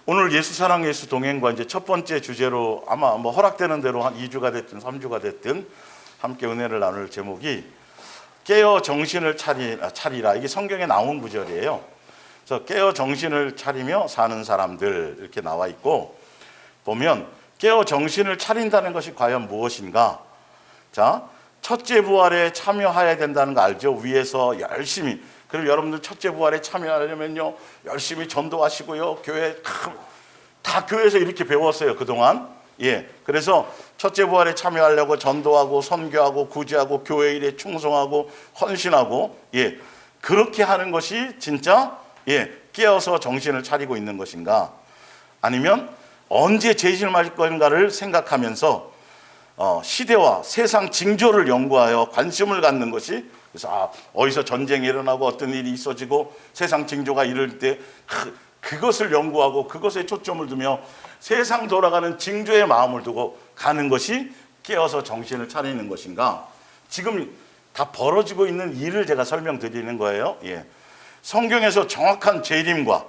오늘 예수 사랑 예수 동행과 이제 첫 번째 주제로 아마 뭐 허락되는 대로 한 2주가 됐든 3주가 됐든 함께 은혜를 나눌 제목이 깨어 정신을 차리라. 이게 성경에 나온 구절이에요. 그래서 깨어 정신을 차리며 사는 사람들 이렇게 나와 있고, 보면 깨어 정신을 차린다는 것이 과연 무엇인가? 자, 첫째 부활에 참여해야 된다는 거 알죠? 위에서 열심히. 그리고 여러분들 첫째 부활에 참여하려면요 열심히 전도하시고요, 교회 다 교회에서 이렇게 배웠어요 그동안. 그래서 첫째 부활에 참여하려고 전도하고 선교하고 구제하고 교회 일에 충성하고 헌신하고 그렇게 하는 것이 진짜 깨어서 정신을 차리고 있는 것인가? 아니면 언제 재신을 맞을 건가를 생각하면서 시대와 세상 징조를 연구하여 관심을 갖는 것이, 그래서 어디서 전쟁이 일어나고 어떤 일이 있어지고 세상 징조가 이럴 때 그것을 연구하고 그것에 초점을 두며 세상 돌아가는 징조에 마음을 두고 가는 것이 깨어서 정신을 차리는 것인가? 지금 다 벌어지고 있는 일을 제가 설명드리는 거예요. 성경에서 정확한 재림과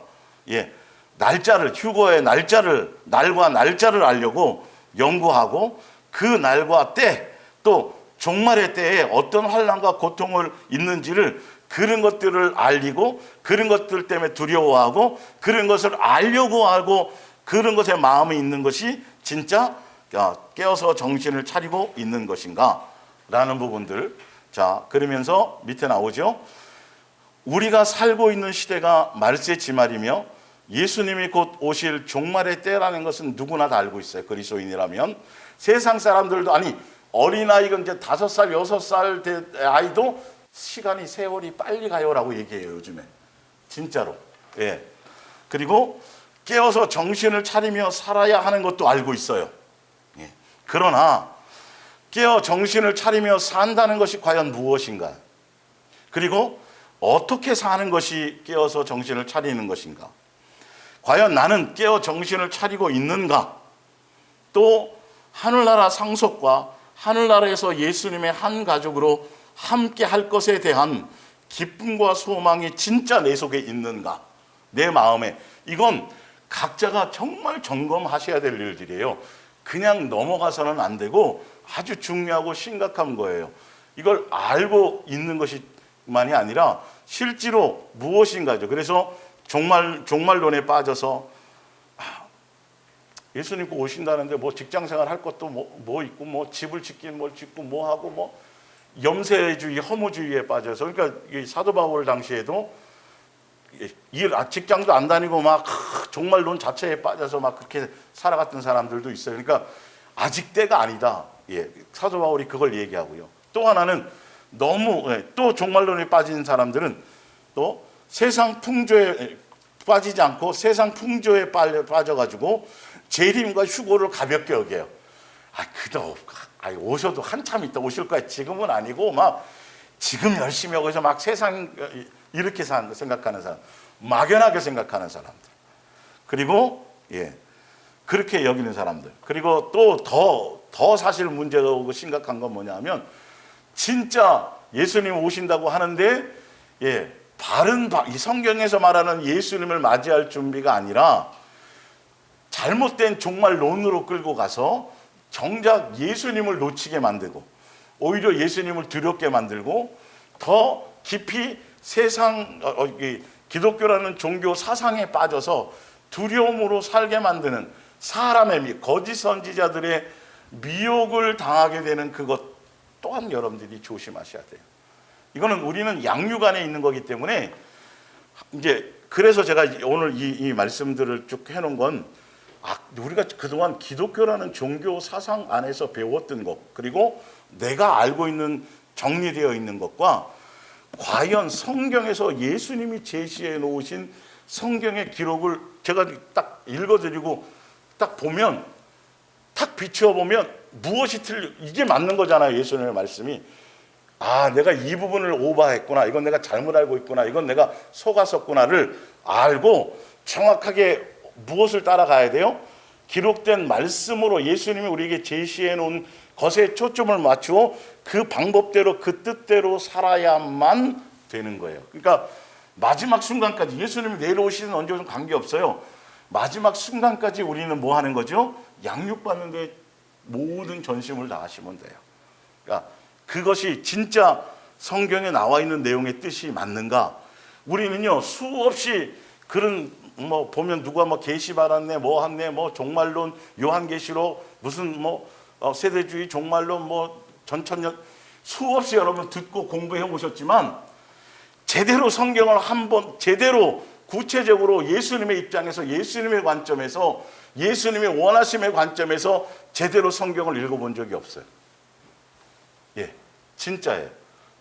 날짜를, 휴거의 날과 날짜를 알려고 연구하고 그 날과 때, 또 종말의 때에 어떤 환난과 고통을 있는지를, 그런 것들을 알리고 그런 것들 때문에 두려워하고 그런 것을 알려고 하고 그런 것에 마음이 있는 것이 진짜 깨어서 정신을 차리고 있는 것인가 라는 부분들. 자, 그러면서 밑에 나오죠. 우리가 살고 있는 시대가 말세지말이며 예수님이 곧 오실 종말의 때라는 것은 누구나 다 알고 있어요. 그리스도인이라면. 세상 사람들도, 아니 어린아이가 이제 5살, 6살 된 아이도 시간이, 세월이 빨리 가요라고 얘기해요 요즘에. 진짜로. 그리고 깨어서 정신을 차리며 살아야 하는 것도 알고 있어요. 그러나 깨어 정신을 차리며 산다는 것이 과연 무엇인가? 그리고 어떻게 사는 것이 깨어서 정신을 차리는 것인가? 과연 나는 깨어 정신을 차리고 있는가? 또 하늘나라 상속과 하늘나라에서 예수님의 한 가족으로 함께 할 것에 대한 기쁨과 소망이 진짜 내 속에 있는가? 내 마음에. 이건 각자가 정말 점검하셔야 될 일들이에요. 그냥 넘어가서는 안 되고 아주 중요하고 심각한 거예요. 이걸 알고 있는 것만이 아니라 실제로 무엇인가죠. 그래서 종말론에 빠져서 예수님 꼭 오신다는데 뭐 직장생활 할 것도 뭐 있고, 뭐 집을 짓긴 뭘 짓고 뭐 하고, 뭐 염세주의, 허무주의에 빠져서. 그러니까 이 사도 바울 당시에도 직장도 안 다니고 막 종말론 자체에 빠져서 막 그렇게 살아갔던 사람들도 있어요. 그러니까 아직 때가 아니다. 사도 바울이 그걸 얘기하고요. 또 하나는 너무 또 종말론에 빠진 사람들은 또 세상 풍조에 빠지지 않고 세상 풍조에 빠져가지고 재림과 휴고를 가볍게 여겨요. 오셔도 한참 있다 오실 거야. 지금은 아니고 막 지금 열심히 하고 해서 막 세상 이렇게 생각하는 사람, 막연하게 생각하는 사람들. 그리고 그렇게 여기는 사람들. 그리고 또 더 사실 문제가 오고 심각한 건 뭐냐면, 진짜 예수님 오신다고 하는데 이 성경에서 말하는 예수님을 맞이할 준비가 아니라 잘못된 종말론으로 끌고 가서 정작 예수님을 놓치게 만들고 오히려 예수님을 두렵게 만들고 더 깊이 세상 기독교라는 종교 사상에 빠져서 두려움으로 살게 만드는 사람의 거짓 선지자들의 미혹을 당하게 되는 그것 또한 여러분들이 조심하셔야 돼요. 이거는 우리는 양육 안에 있는 거기 때문에 이제 그래서 제가 오늘 이 말씀들을 쭉 해놓은 건 우리가 그동안 기독교라는 종교 사상 안에서 배웠던 것, 그리고 내가 알고 있는 정리되어 있는 것과 과연 성경에서 예수님이 제시해 놓으신 성경의 기록을 제가 딱 읽어드리고 딱 보면, 딱 비추어 보면 무엇이 이게 맞는 거잖아요. 예수님의 말씀이. 내가 이 부분을 오버했구나, 이건 내가 잘못 알고 있구나, 이건 내가 속았었구나를 알고 정확하게 무엇을 따라가야 돼요? 기록된 말씀으로 예수님이 우리에게 제시해 놓은 것에 초점을 맞추어 그 방법대로 그 뜻대로 살아야만 되는 거예요. 그러니까 마지막 순간까지 예수님이 내려오시는 언제 오든 관계없어요. 마지막 순간까지 우리는 뭐 하는 거죠? 양육받는데 모든 전심을 다하시면 돼요. 그러니까 그것이 진짜 성경에 나와 있는 내용의 뜻이 맞는가? 우리는요 수없이 그런 뭐 보면 누가 뭐 계시 받았네, 뭐 한네, 뭐 종말론, 요한계시록, 무슨 뭐 세대주의 종말론, 뭐 전천년 수없이 여러분 듣고 공부해 오셨지만 제대로 성경을 한번 제대로 구체적으로 예수님의 입장에서 예수님의 관점에서 예수님의 원하심의 관점에서 제대로 성경을 읽어본 적이 없어요. 예, 진짜예요.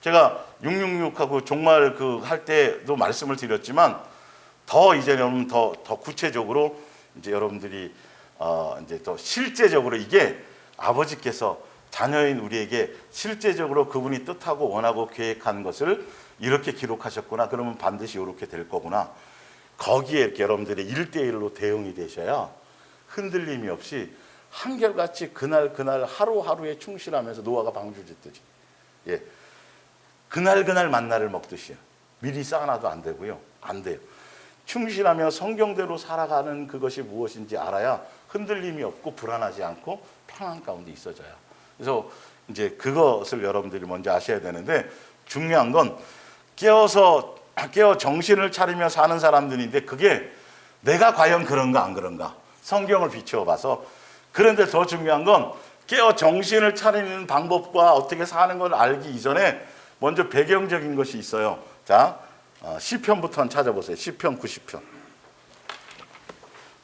제가 666하고 종말 그 할 때도 말씀을 드렸지만 더 이제 여러분 더 구체적으로 이제 여러분들이 이제 더 실제적으로 이게 아버지께서 자녀인 우리에게 실제적으로 그분이 뜻하고 원하고 계획한 것을 이렇게 기록하셨구나. 그러면 반드시 이렇게 될 거구나. 거기에 이렇게 여러분들이 1대1로 대응이 되셔야 흔들림이 없이 한결같이 그날 하루하루에 충실하면서 노아가 방주 짓듯이 예, 그날 만나를 먹듯이요. 미리 쌓아놔도 안 되고요. 안 돼요. 충실하며 성경대로 살아가는 그것이 무엇인지 알아야 흔들림이 없고 불안하지 않고 평안 가운데 있어져요. 그래서 이제 그것을 여러분들이 먼저 아셔야 되는데 중요한 건 깨어 정신을 차리며 사는 사람들인데 그게 내가 과연 그런가 안 그런가 성경을 비추어 봐서. 그런데 더 중요한 건 깨어 정신을 차리는 방법과 어떻게 사는 걸 알기 이전에 먼저 배경적인 것이 있어요. 자, 시편부터 찾아보세요. 시편 90편.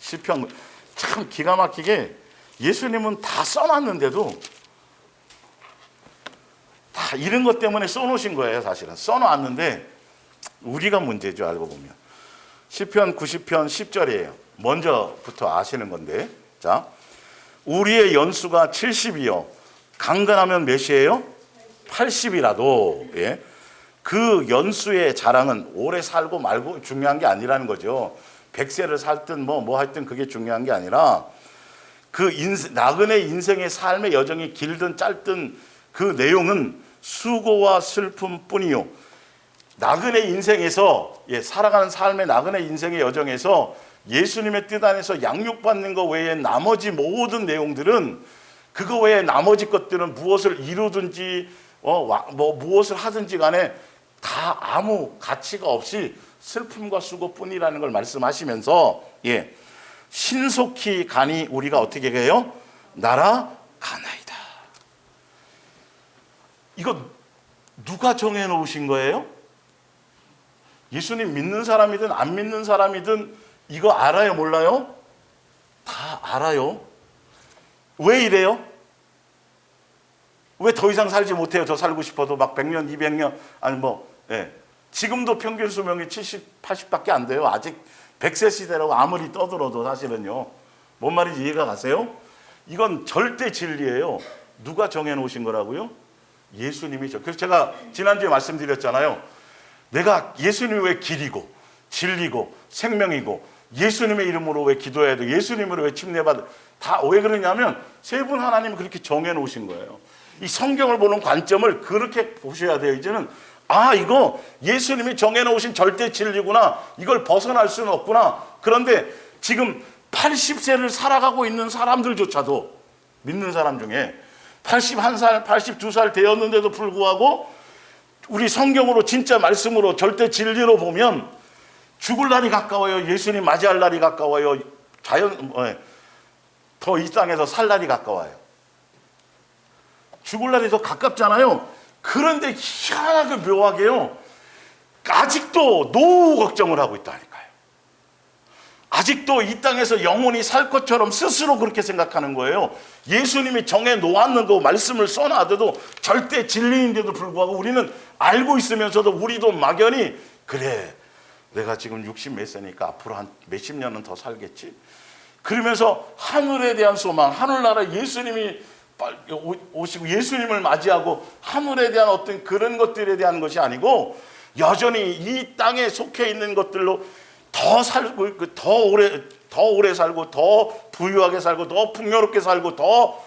시편 참 기가 막히게 예수님은 다 써놨는데도 다 이런 것 때문에 써놓으신 거예요. 사실은 써놨는데 우리가 문제죠. 알고 보면 시편 90편 10절이에요. 먼저부터 아시는 건데, 자, 우리의 연수가 70이요 강건하면 몇이에요? 80이라도 예. 그 연수의 자랑은 오래 살고 말고 중요한 게 아니라는 거죠. 100세를 살든 뭐 하여튼 그게 중요한 게 아니라 그 나그네 인생의 삶의 여정이 길든 짧든 그 내용은 수고와 슬픔뿐이요. 나그네 인생에서 살아가는 삶의 나그네 인생의 여정에서 예수님의 뜻 안에서 양육받는 것 외에 나머지 모든 내용들은 그거 외에 나머지 것들은 무엇을 이루든지 무엇을 하든지 간에 다 아무 가치가 없이 슬픔과 수고뿐이라는 걸 말씀하시면서 신속히 가니 우리가 어떻게 해요? 날아가나이다. 이거 누가 정해놓으신 거예요? 예수님 믿는 사람이든 안 믿는 사람이든 이거 알아요? 몰라요? 다 알아요. 왜 이래요? 왜 더 이상 살지 못해요? 더 살고 싶어도 막 100년, 200년 아니 지금도 평균 수명이 70, 80밖에 안 돼요. 아직 100세 시대라고 아무리 떠들어도 사실은요. 뭔 말인지 이해가 가세요? 이건 절대 진리예요. 누가 정해놓으신 거라고요? 예수님이죠. 그래서 제가 지난주에 말씀드렸잖아요. 내가 예수님이 왜 길이고 진리고 생명이고 예수님의 이름으로 왜 기도해야 돼? 예수님으로 왜 침례받아? 다 왜 그러냐면 세 분 하나님이 그렇게 정해놓으신 거예요. 이 성경을 보는 관점을 그렇게 보셔야 돼요. 이제는 이거 예수님이 정해놓으신 절대 진리구나. 이걸 벗어날 수는 없구나. 그런데 지금 80세를 살아가고 있는 사람들조차도 믿는 사람 중에 81살, 82살 되었는데도 불구하고 우리 성경으로 진짜 말씀으로 절대 진리로 보면 죽을 날이 가까워요. 예수님 맞이할 날이 가까워요. 더 이 땅에서 살 날이 가까워요. 죽을 날이 더 가깝잖아요. 그런데 희한하게 묘하게요. 아직도 노후 걱정을 하고 있다니까요. 아직도 이 땅에서 영혼이 살 것처럼 스스로 그렇게 생각하는 거예요. 예수님이 정해 놓았는데 말씀을 써놔도 절대 진리인데도 불구하고 우리는 알고 있으면서도 우리도 막연히 그래 내가 지금 60 몇 세니까 앞으로 한 몇십 년은 더 살겠지. 그러면서 하늘에 대한 소망, 하늘나라 예수님이 오시고 예수님을 맞이하고 하늘에 대한 어떤 그런 것들에 대한 것이 아니고 여전히 이 땅에 속해 있는 것들로 더 살고 더 오래 살고 더 부유하게 살고 더 풍요롭게 살고 더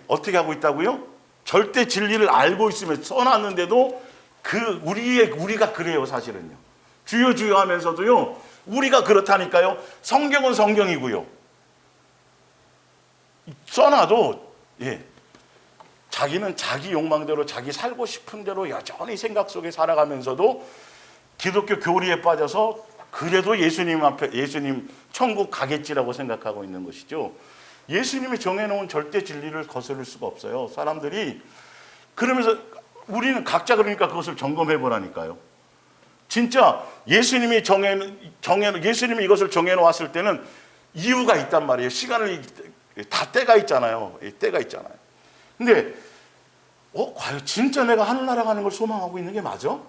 어떻게 하고 있다고요? 절대 진리를 알고 있으면 써놨는데도 우리가 그래요. 사실은요. 주여 주여 하면서도요 우리가 그렇다니까요. 성경은 성경이고요. 써놔도 자기는 자기 욕망대로 자기 살고 싶은 대로 여전히 생각 속에 살아가면서도 기독교 교리에 빠져서 그래도 예수님 앞에 예수님 천국 가겠지라고 생각하고 있는 것이죠. 예수님이 정해놓은 절대 진리를 거스를 수가 없어요. 사람들이 그러면서 우리는 각자 그러니까 그것을 점검해 보라니까요. 진짜 예수님이 예수님이 이것을 정해놓았을 때는 이유가 있단 말이에요. 시간을 다 때가 있잖아요. 때가 있잖아요. 근데 과연 진짜 내가 하늘나라 가는 걸 소망하고 있는 게 맞아?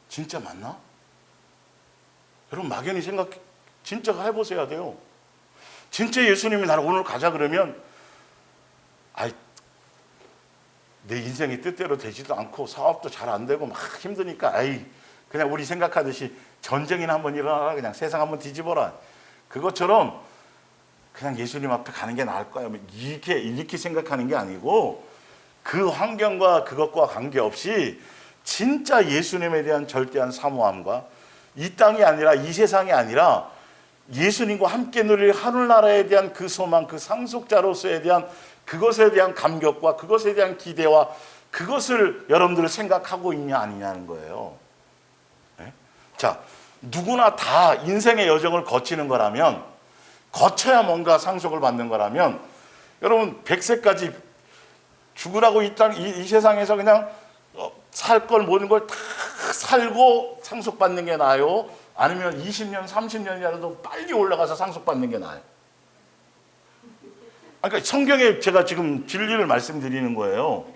진짜 맞나? 여러분 막연히 진짜 해보셔야 돼요. 진짜 예수님이 나를 오늘 가자 그러면 내 인생이 뜻대로 되지도 않고 사업도 잘 안 되고 막 힘드니까 그냥 우리 생각하듯이 전쟁이나 한번 일어나라, 그냥 세상 한번 뒤집어라, 그것처럼 그냥 예수님 앞에 가는 게 나을 거야 이렇게 생각하는 게 아니고, 그 환경과 그것과 관계없이 진짜 예수님에 대한 절대한 사모함과 이 땅이 아니라 이 세상이 아니라 예수님과 함께 누릴 하늘나라에 대한 그 소망, 그 상속자로서에 대한 그것에 대한 감격과 그것에 대한 기대와 그것을 여러분들은 생각하고 있냐 아니냐는 거예요. 네? 자, 누구나 다 인생의 여정을 거치는 거라면, 거쳐야 뭔가 상속을 받는 거라면, 여러분 100세까지 죽으라고 이 세상에서 그냥 살 걸 모든 걸 다 살고 상속받는 게 나아요? 아니면 20년, 30년이라도 빨리 올라가서 상속받는 게 나아요? 그러니까 성경에 제가 지금 진리를 말씀드리는 거예요.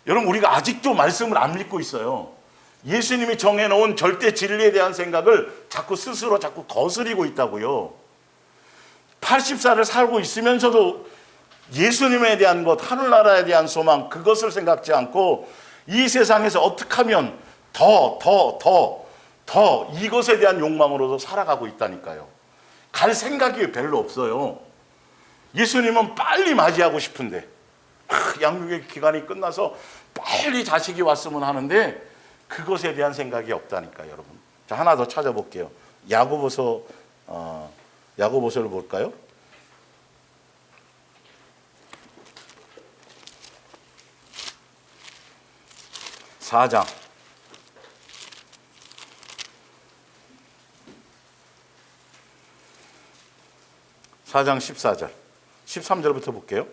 여러분 우리가 아직도 말씀을 안 믿고 있어요. 예수님이 정해놓은 절대 진리에 대한 생각을 스스로 자꾸 거스리고 있다고요. 80살을 살고 있으면서도 예수님에 대한 것, 하늘나라에 대한 소망, 그것을 생각지 않고 이 세상에서 어떻게 하면 더 이것에 대한 욕망으로도 살아가고 있다니까요. 갈 생각이 별로 없어요. 예수님은 빨리 맞이하고 싶은데 양육의 기간이 끝나서 빨리 자식이 왔으면 하는데 그것에 대한 생각이 없다니까요, 여러분. 자, 하나 더 찾아볼게요. 야고보서를 볼까요? 4장 14절 13절부터 볼게요.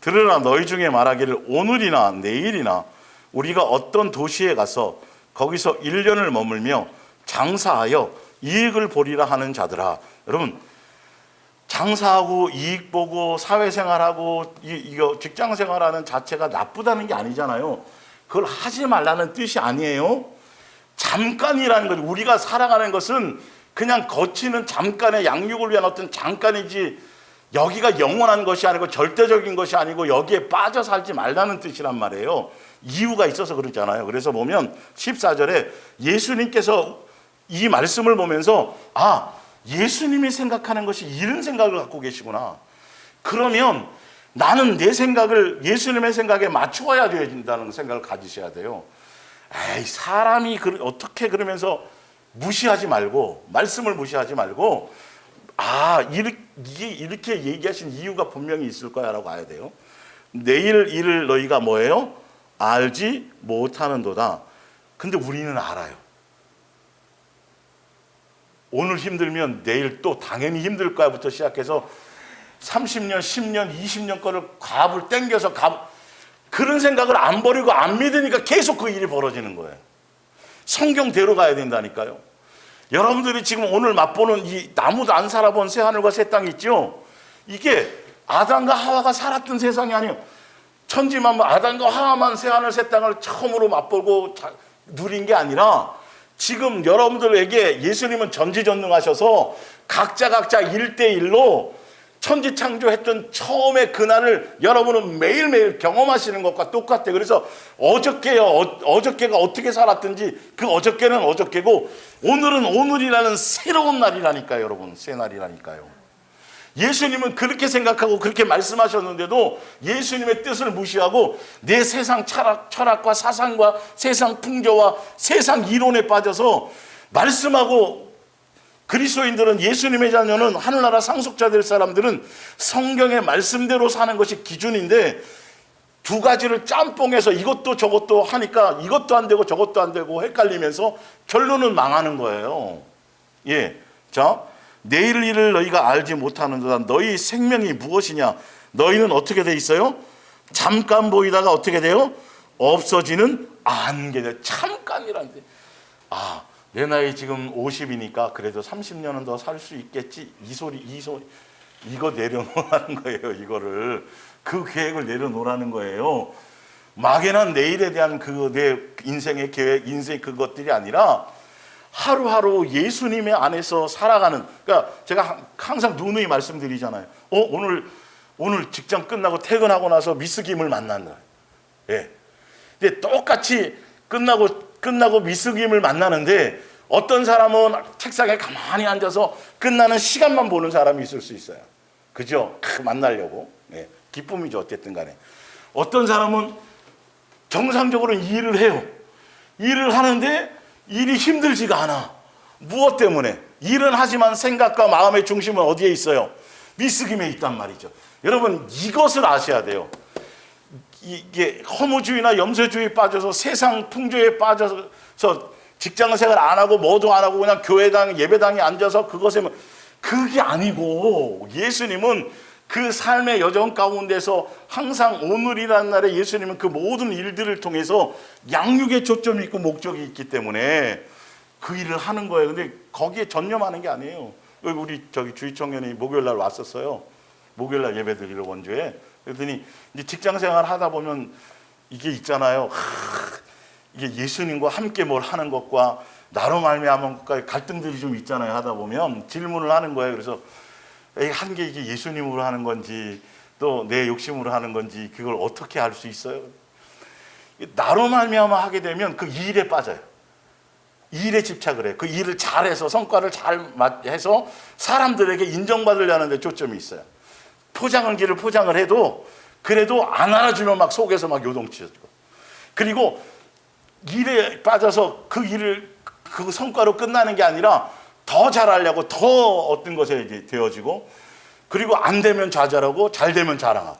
들으라, 너희 중에 말하기를 오늘이나 내일이나 우리가 어떤 도시에 가서 거기서 1년을 머물며 장사하여 이익을 보리라 하는 자들아. 여러분, 장사하고 이익 보고 사회생활하고 이거 직장생활하는 자체가 나쁘다는 게 아니잖아요. 그걸 하지 말라는 뜻이 아니에요. 잠깐이라는 것, 우리가 살아가는 것은 그냥 거치는 잠깐의 양육을 위한 어떤 잠깐이지, 여기가 영원한 것이 아니고 절대적인 것이 아니고 여기에 빠져 살지 말라는 뜻이란 말이에요. 이유가 있어서 그러잖아요. 그래서 보면 14절에 예수님께서 이 말씀을 보면서 예수님이 생각하는 것이 이런 생각을 갖고 계시구나. 그러면 나는 내 생각을 예수님의 생각에 맞추어야 된다는 생각을 가지셔야 돼요. 사람이 어떻게 그러면서 무시하지 말고, 말씀을 무시하지 말고, 이렇게 얘기하신 이유가 분명히 있을 거야 라고 가야 돼요. 내일 일을 너희가 뭐예요? 알지 못하는도다. 근데 우리는 알아요. 오늘 힘들면 내일 또 당연히 힘들 거야부터 시작해서 30년, 10년, 20년 거를 갑을 땡겨서 그런 생각을 안 버리고 안 믿으니까 계속 그 일이 벌어지는 거예요. 성경대로 가야 된다니까요. 여러분들이 지금 오늘 맛보는 이 나무도 안 살아본 새하늘과 새 땅이 있죠. 이게 아담과 하와가 살았던 세상이 아니에요. 천지만물 아담과 하와만 새하늘 새 땅을 처음으로 맛보고 누린 게 아니라, 지금 여러분들에게 예수님은 전지전능하셔서 각자 1대1로 천지창조했던 처음의 그날을 여러분은 매일매일 경험하시는 것과 똑같아요. 그래서 어저께가 어떻게 살았든지 그 어저께는 어저께고 오늘은 오늘이라는 새로운 날이라니까요. 여러분, 새 날이라니까요. 예수님은 그렇게 생각하고 그렇게 말씀하셨는데도 예수님의 뜻을 무시하고 내 세상 철학과 사상과 세상 풍조와 세상 이론에 빠져서 말씀하고 그리스도인들은, 예수님의 자녀는, 하늘나라 상속자 될 사람들은 성경의 말씀대로 사는 것이 기준인데, 두 가지를 짬뽕해서 이것도 저것도 하니까 이것도 안 되고 저것도 안 되고 헷갈리면서 결론은 망하는 거예요. 예. 자, 내일 일을 너희가 알지 못하는도다. 너희 생명이 무엇이냐? 너희는 어떻게 돼 있어요? 잠깐 보이다가 어떻게 돼요? 없어지는 안개다. 잠깐이란데. 아, 내 나이 지금 50이니까 그래도 30년은 더 살 수 있겠지. 이 소리 이거 내려놓으라는 거예요. 이거를, 그 계획을 내려놓으라는 거예요. 막연한 내일에 대한 그 내 인생의 계획, 인생 그것들이 아니라 하루하루 예수님의 안에서 살아가는. 그러니까 제가 항상 누누이 말씀드리잖아요. 오늘 직장 끝나고 퇴근하고 나서 미스김을 만난다. 예. 근데 똑같이 끝나고 미스김을 만나는데, 어떤 사람은 책상에 가만히 앉아서 끝나는 시간만 보는 사람이 있을 수 있어요. 그죠? 만나려고. 예. 기쁨이죠. 어쨌든 간에. 어떤 사람은 정상적으로 일을 해요. 일을 하는데 일이 힘들지가 않아. 무엇 때문에? 일은 하지만 생각과 마음의 중심은 어디에 있어요? 미스김에 있단 말이죠. 여러분, 이것을 아셔야 돼요. 이게 허무주의나 염세주의에 빠져서 세상 풍조에 빠져서 직장 생활 안 하고 뭐도 안 하고 그냥 교회당 예배당에 앉아서 그것에, 그게 아니고, 예수님은 그 삶의 여정 가운데서 항상 오늘이라는 날에 예수님은 그 모든 일들을 통해서 양육에 초점이 있고 목적이 있기 때문에 그 일을 하는 거예요. 근데 거기에 전념하는 게 아니에요. 우리 주희 청년이 목요일 날 왔었어요. 목요일 날 예배 드리러 원주에. 그랬더니 이제 직장 생활 하다 보면 이게 있잖아요. 이게 예수님과 함께 뭘 하는 것과 나로 말미암은 것과 갈등들이 좀 있잖아요. 하다 보면 질문을 하는 거예요. 그래서 한 게 이게 예수님으로 하는 건지 또 내 욕심으로 하는 건지 그걸 어떻게 알 수 있어요? 나로 말미암아 하게 되면 그 일에 빠져요. 일에 집착을 해요. 그 일을 잘해서 성과를 잘 해서 사람들에게 인정받으려는 데 초점이 있어요. 포장을 해도 그래도 안 알아주면 막 속에서 막 요동치고, 그리고 일에 빠져서 그 성과로 끝나는 게 아니라 더 잘하려고 더 어떤 것에 이제 되어지고, 그리고 안 되면 좌절하고 잘 되면 자랑하고.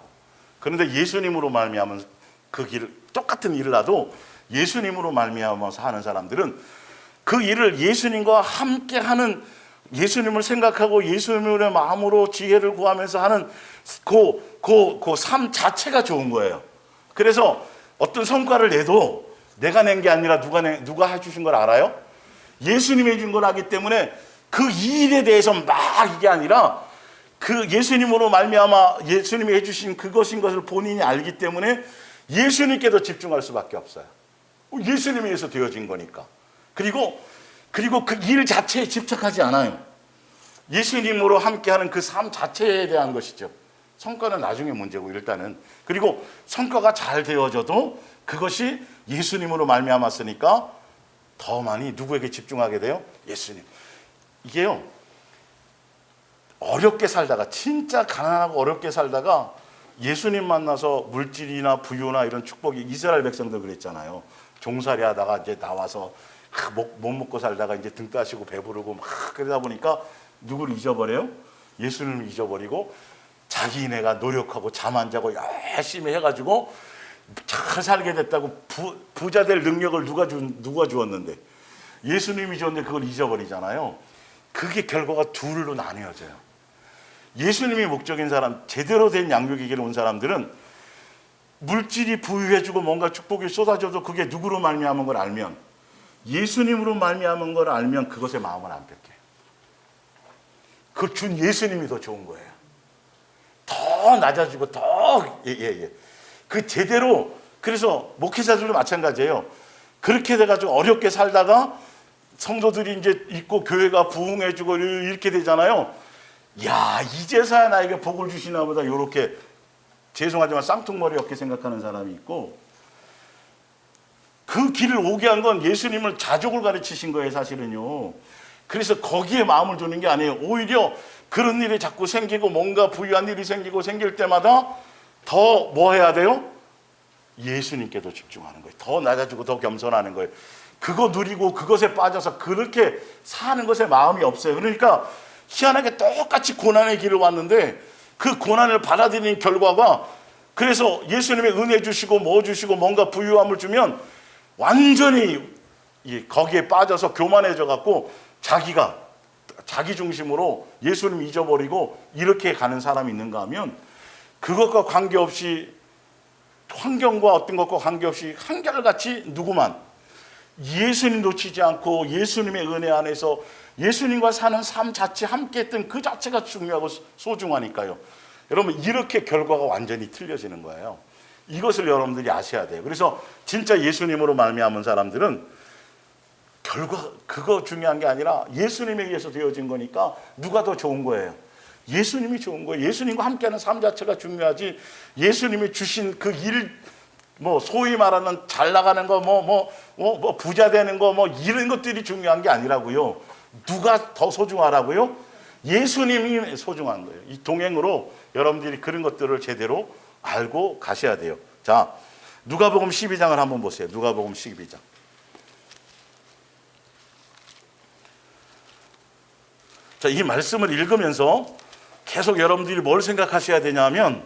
그런데 예수님으로 말미암은 그 길을, 똑같은 일을 하도 예수님으로 말미암아서 하는 사람들은 그 일을 예수님과 함께 하는, 예수님을 생각하고 예수님의 마음으로 지혜를 구하면서 하는 그 삶 자체가 좋은 거예요. 그래서 어떤 성과를 내도 내가 낸 게 아니라 누가 해주신 걸 알아요? 예수님이 해준 걸 하기 때문에 그 일에 대해서 막 이게 아니라 그 예수님으로 말미암아 예수님이 해주신 그것인 것을 본인이 알기 때문에 예수님께도 집중할 수밖에 없어요. 예수님에 의해서 되어진 거니까. 그리고 그 일 자체에 집착하지 않아요. 예수님으로 함께하는 그 삶 자체에 대한 것이죠. 성과는 나중에 문제고 일단은. 그리고 성과가 잘 되어져도 그것이 예수님으로 말미암았으니까 더 많이 누구에게 집중하게 돼요? 예수님. 이게요, 어렵게 살다가, 진짜 가난하고 어렵게 살다가 예수님 만나서 물질이나 부유나 이런 축복이, 이스라엘 백성들 그랬잖아요. 종살이 하다가 이제 나와서 못 먹고 살다가 이제 등 따시고 배부르고 막 그러다 보니까 누구를 잊어버려요? 예수님을 잊어버리고 자기네가 노력하고 잠 안 자고 열심히 해가지고 잘 살게 됐다고 부자 될 능력을 누가 주었는데? 예수님이 줬는데 그걸 잊어버리잖아요. 그게 결과가 둘로 나뉘어져요. 예수님이 목적인 사람, 제대로 된 양육에게 온 사람들은 물질이 부유해지고 뭔가 축복이 쏟아져도 그게 누구로 말미암은 걸 알면, 예수님으로 말미암은 걸 알면 그것에 마음을 안 뺏겨요. 그 준 예수님이 더 좋은 거예요. 더 낮아지고 더 그 제대로. 그래서 목회자들도 마찬가지예요. 그렇게 돼가지고 어렵게 살다가 성도들이 이제 있고 교회가 부흥해주고 이렇게 되잖아요. 야, 이제서야 나에게 복을 주시나 보다, 이렇게 죄송하지만 쌍퉁머리 없게 생각하는 사람이 있고, 그 길을 오게 한 건 예수님을 자족을 가르치신 거예요, 사실은요. 그래서 거기에 마음을 두는 게 아니에요. 오히려 그런 일이 자꾸 생기고 뭔가 부유한 일이 생길 때마다 더 뭐 해야 돼요? 예수님께도 집중하는 거예요. 더 낮아지고 더 겸손하는 거예요. 그거 누리고 그것에 빠져서 그렇게 사는 것에 마음이 없어요. 그러니까 희한하게 똑같이 고난의 길을 왔는데 그 고난을 받아들이는 결과가, 그래서 예수님의 은혜 주시고 뭐 주시고 뭔가 부유함을 주면 완전히 거기에 빠져서 교만해져 갖고 자기 중심으로 예수님 잊어버리고 이렇게 가는 사람이 있는가 하면, 그것과 관계없이, 환경과 어떤 것과 관계없이 한결같이 누구만 예수님 놓치지 않고 예수님의 은혜 안에서 예수님과 사는 삶 자체, 함께 했던 그 자체가 중요하고 소중하니까요. 여러분, 이렇게 결과가 완전히 틀려지는 거예요. 이것을 여러분들이 아셔야 돼요. 그래서 진짜 예수님으로 말미암은 사람들은 결과, 그거 중요한 게 아니라 예수님에 의해서 되어진 거니까 누가 더 좋은 거예요? 예수님이 좋은 거예요. 예수님과 함께하는 삶 자체가 중요하지, 예수님이 주신 그 일, 뭐 소위 말하는 잘 나가는 거, 뭐 부자 되는 거, 뭐 이런 것들이 중요한 게 아니라고요. 누가 더 소중하라고요? 예수님이 소중한 거예요. 이 동행으로 여러분들이 그런 것들을 제대로 알고 가셔야 돼요. 자, 누가복음 12장을 한번 보세요. 누가복음 12장. 자, 이 말씀을 읽으면서 계속 여러분들이 뭘 생각하셔야 되냐면,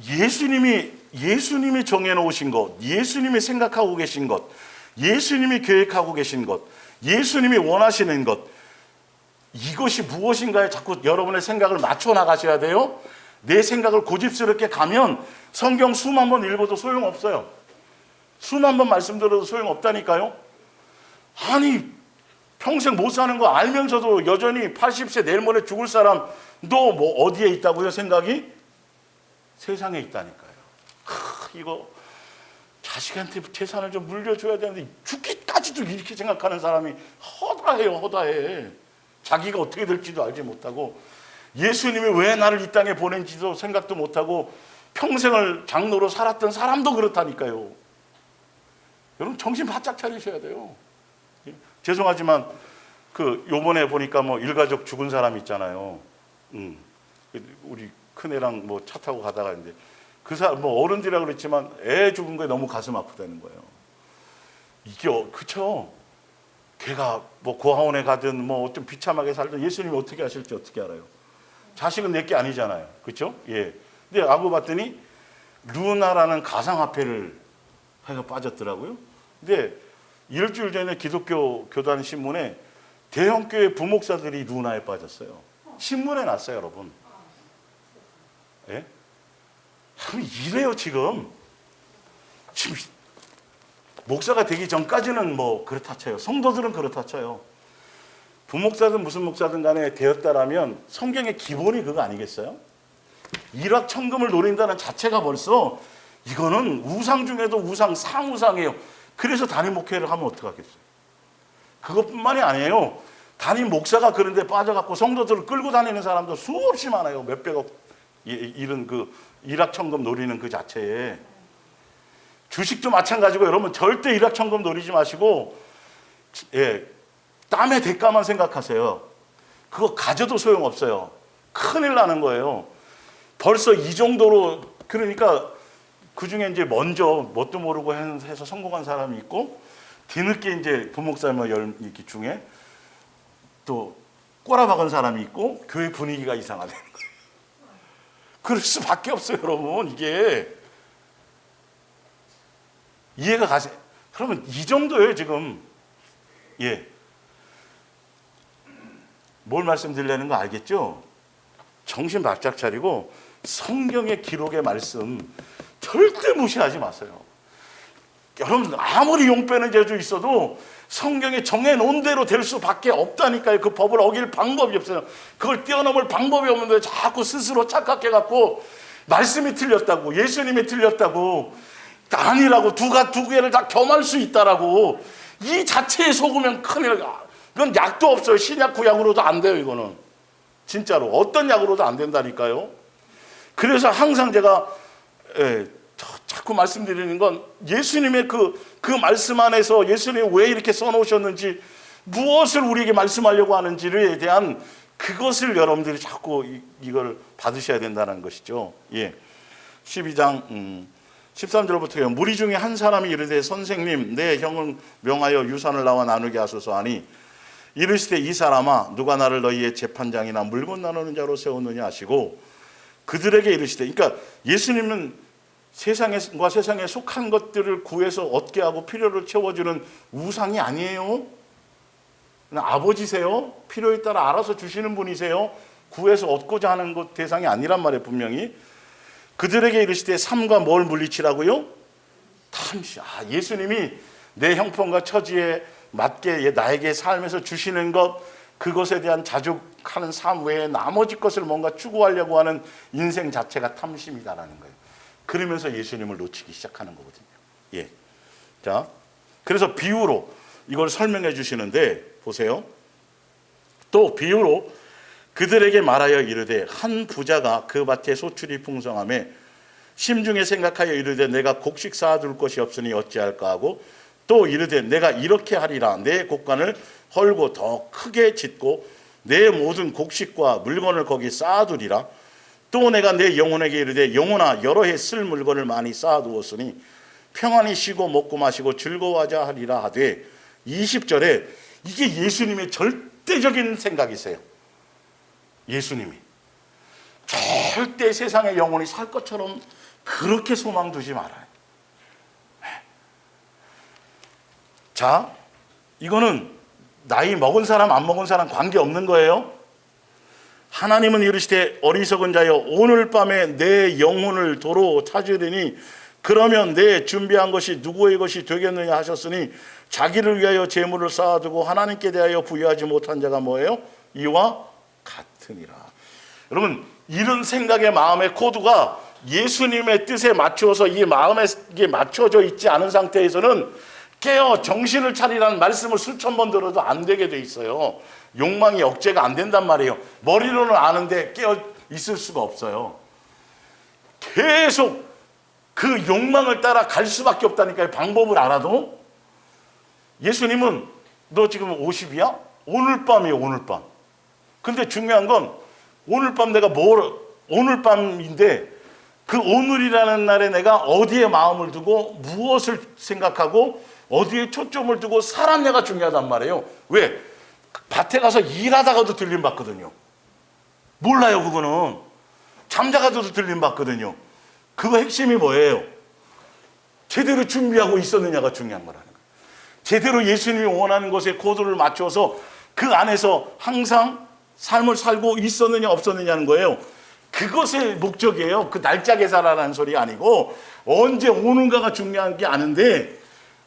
예수님이 정해놓으신 것, 예수님이 생각하고 계신 것, 예수님이 계획하고 계신 것, 예수님이 원하시는 것, 이것이 무엇인가에 자꾸 여러분의 생각을 맞춰 나가셔야 돼요. 내 생각을 고집스럽게 가면 성경 수만 번 읽어도 소용없어요. 수만 번 말씀 들어도 소용없다니까요. 아니, 평생 못 사는 거 알면서도 여전히 80세 내일 모레 죽을 사람, 너 뭐 어디에 있다고요? 생각이? 세상에 있다니까요. 이거 자식한테 재산을 좀 물려줘야 되는데 죽기까지도 이렇게 생각하는 사람이 허다해요. 허다해. 자기가 어떻게 될지도 알지 못하고, 예수님이 왜 나를 이 땅에 보낸지도 생각도 못하고 평생을 장로로 살았던 사람도 그렇다니까요. 여러분, 정신 바짝 차리셔야 돼요. 죄송하지만 요번에 보니까 뭐 일가족 죽은 사람 있잖아요. 우리 큰애랑 뭐 차 타고 가다가 있는데 그 사람 뭐 어른들이라 그랬지만 애 죽은 거에 너무 가슴 아프다는 거예요. 이게 그쵸? 걔가 뭐 고아원에 가든 뭐 좀 비참하게 살든 예수님이 어떻게 하실지 어떻게 알아요? 자식은 내게 아니잖아요. 그렇죠? 예. 근데 알고 봤더니 루나라는 가상화폐를 해서 빠졌더라고요. 근데 일주일 전에 기독교 교단 신문에 대형교회 부목사들이 루나에 빠졌어요. 신문에 났어요, 여러분. 예? 이래요, 지금 목사가 되기 전까지는 뭐 그렇다 쳐요. 성도들은 그렇다 쳐요. 부목사든 무슨 목사든 간에 되었다라면 성경의 기본이 그거 아니겠어요? 일확천금을 노린다는 자체가 벌써 이거는 우상 중에도 우상, 상우상이에요. 그래서 담임 목회를 하면 어떡하겠어요? 그것뿐만이 아니에요. 담임 목사가 그런 데 빠져갖고 성도들을 끌고 다니는 사람도 수없이 많아요. 몇백억 이런 그 일확천금 노리는 그 자체에. 주식도 마찬가지고, 여러분 절대 일확천금 노리지 마시고, 예, 땀의 대가만 생각하세요. 그거 가져도 소용없어요. 큰일 나는 거예요. 벌써 이 정도로, 그러니까 그 중에 이제 먼저 뭣도 모르고 해서 성공한 사람이 있고, 뒤늦게 이제 부목사님 중에 또 꼬라박은 사람이 있고, 교회 분위기가 이상하다는 거예요. 그럴 수밖에 없어요, 여러분. 이게 이해가 가세요? 그러면 이 정도예요, 지금. 예. 뭘 말씀드리려는 거 알겠죠? 정신 바짝 차리고 성경의 기록의 말씀 절대 무시하지 마세요. 여러분, 아무리 용 빼는 재주 있어도 성경에 정해놓은 대로 될 수밖에 없다니까요. 그 법을 어길 방법이 없어요. 그걸 뛰어넘을 방법이 없는데 자꾸 스스로 착각해갖고 말씀이 틀렸다고, 예수님이 틀렸다고, 아니라고, 두 개를 다 겸할 수 있다라고, 이 자체에 속으면 큰일. 이건 약도 없어요. 신약 구약으로도 안 돼요. 이거는 진짜로 어떤 약으로도 안 된다니까요. 그래서 항상 제가 자꾸 말씀드리는 건, 예수님의 그 말씀 안에서 예수님이 왜 이렇게 써놓으셨는지, 무엇을 우리에게 말씀하려고 하는지에 대한 그것을 여러분들이 자꾸 이걸 받으셔야 된다는 것이죠. 예. 12장 13절부터요. 무리 중에 한 사람이 이르되 선생님 내 형을 명하여 유산을 나와 나누게 하소서 하니 이르시되 이 사람아 누가 나를 너희의 재판장이나 물건 나누는 자로 세우느냐 하시고 그들에게 이르시되, 그러니까 예수님은 세상과 세상에 속한 것들을 구해서 얻게 하고 필요를 채워주는 우상이 아니에요. 아버지세요. 필요에 따라 알아서 주시는 분이세요. 구해서 얻고자 하는 것 대상이 아니란 말이에요. 분명히 그들에게 이르시되 삼가 뭘 물리치라고요? 탐시. 예수님이 내 형편과 처지에 맞게 나에게 삶에서 주시는 것, 그것에 대한 자족하는 삶 외에 나머지 것을 뭔가 추구하려고 하는 인생 자체가 탐심이다라는 거예요. 그러면서 예수님을 놓치기 시작하는 거거든요. 예. 자, 그래서 비유로 이걸 설명해 주시는데 보세요. 또 비유로 그들에게 말하여 이르되 한 부자가 그 밭에 소출이 풍성하며 심중에 생각하여 이르되 내가 곡식 쌓아둘 것이 없으니 어찌할까 하고 또 이르되 내가 이렇게 하리라 내 곡간을 헐고 더 크게 짓고 내 모든 곡식과 물건을 거기 쌓아두리라. 또 내가 내 영혼에게 이르되 영혼아 여러 해 쓸 물건을 많이 쌓아두었으니 평안히 쉬고 먹고 마시고 즐거워하자 하리라 하되 20절에 이게 예수님의 절대적인 생각이세요. 예수님이 절대 세상의 영혼이 살 것처럼 그렇게 소망 두지 말아요. 자, 이거는 나이 먹은 사람 안 먹은 사람 관계없는 거예요. 하나님은 이르시되 어리석은 자여 오늘 밤에 내 영혼을 도로 찾으리니 그러면 내 준비한 것이 누구의 것이 되겠느냐 하셨으니 자기를 위하여 재물을 쌓아두고 하나님께 대하여 부여하지 못한 자가 뭐예요? 이와 같으니라. 여러분, 이런 생각의 마음의 코드가 예수님의 뜻에 맞추어서 이 마음에 이게 맞춰져 있지 않은 상태에서는 깨어 정신을 차리라는 말씀을 수천 번 들어도 안 되게 돼 있어요. 욕망이 억제가 안 된단 말이에요. 머리로는 아는데 깨어 있을 수가 없어요. 계속 그 욕망을 따라 갈 수밖에 없다니까요. 방법을 알아도. 예수님은 너 지금 50이야? 오늘 밤이에요. 오늘 밤. 근데 중요한 건 오늘 밤 내가 오늘 밤인데 그 오늘이라는 날에 내가 어디에 마음을 두고 무엇을 생각하고 어디에 초점을 두고 살았냐가 중요하단 말이에요. 왜? 밭에 가서 일하다가도 들림 받거든요. 몰라요, 그거는. 잠자가도 들림 받거든요. 그거 핵심이 뭐예요? 제대로 준비하고 있었느냐가 중요한 거라는 거예요. 제대로 예수님이 원하는 것에 코드를 맞춰서 그 안에서 항상 삶을 살고 있었느냐 없었느냐는 거예요. 그것의 목적이에요. 그 날짜 계산하라는 소리 아니고 언제 오는가가 중요한 게 아닌데,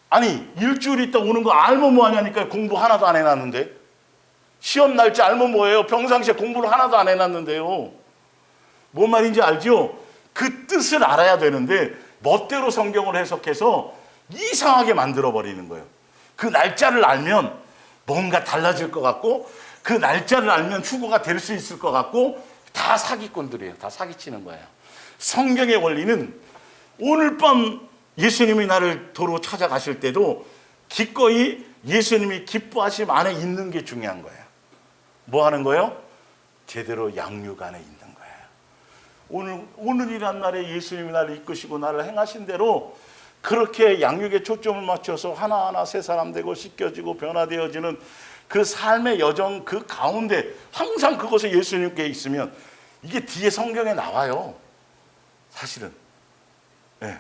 아니 일주일 있다 오는 거 알면 뭐하냐니까. 공부 하나도 안 해놨는데. 시험 날짜 알면 뭐예요? 평상시에 공부를 하나도 안 해놨는데요. 뭔 말인지 알죠? 그 뜻을 알아야 되는데 멋대로 성경을 해석해서 이상하게 만들어버리는 거예요. 그 날짜를 알면 뭔가 달라질 것 같고 그 날짜를 알면 휴거가 될 수 있을 것 같고 다 사기꾼들이에요. 다 사기치는 거예요. 성경의 원리는 오늘 밤 예수님이 나를 도로 찾아가실 때도 기꺼이 예수님이 기뻐하심 안에 있는 게 중요한 거예요. 뭐 하는 거예요? 제대로 양육 안에 있는 거예요. 오늘이란 날에 예수님이 나를 이끄시고 나를 행하신 대로 그렇게 양육에 초점을 맞춰서 하나하나 새 사람 되고 씻겨지고 변화되어지는 그 삶의 여정 그 가운데 항상 그것에 예수님께 있으면 이게 뒤에 성경에 나와요. 사실은. 네.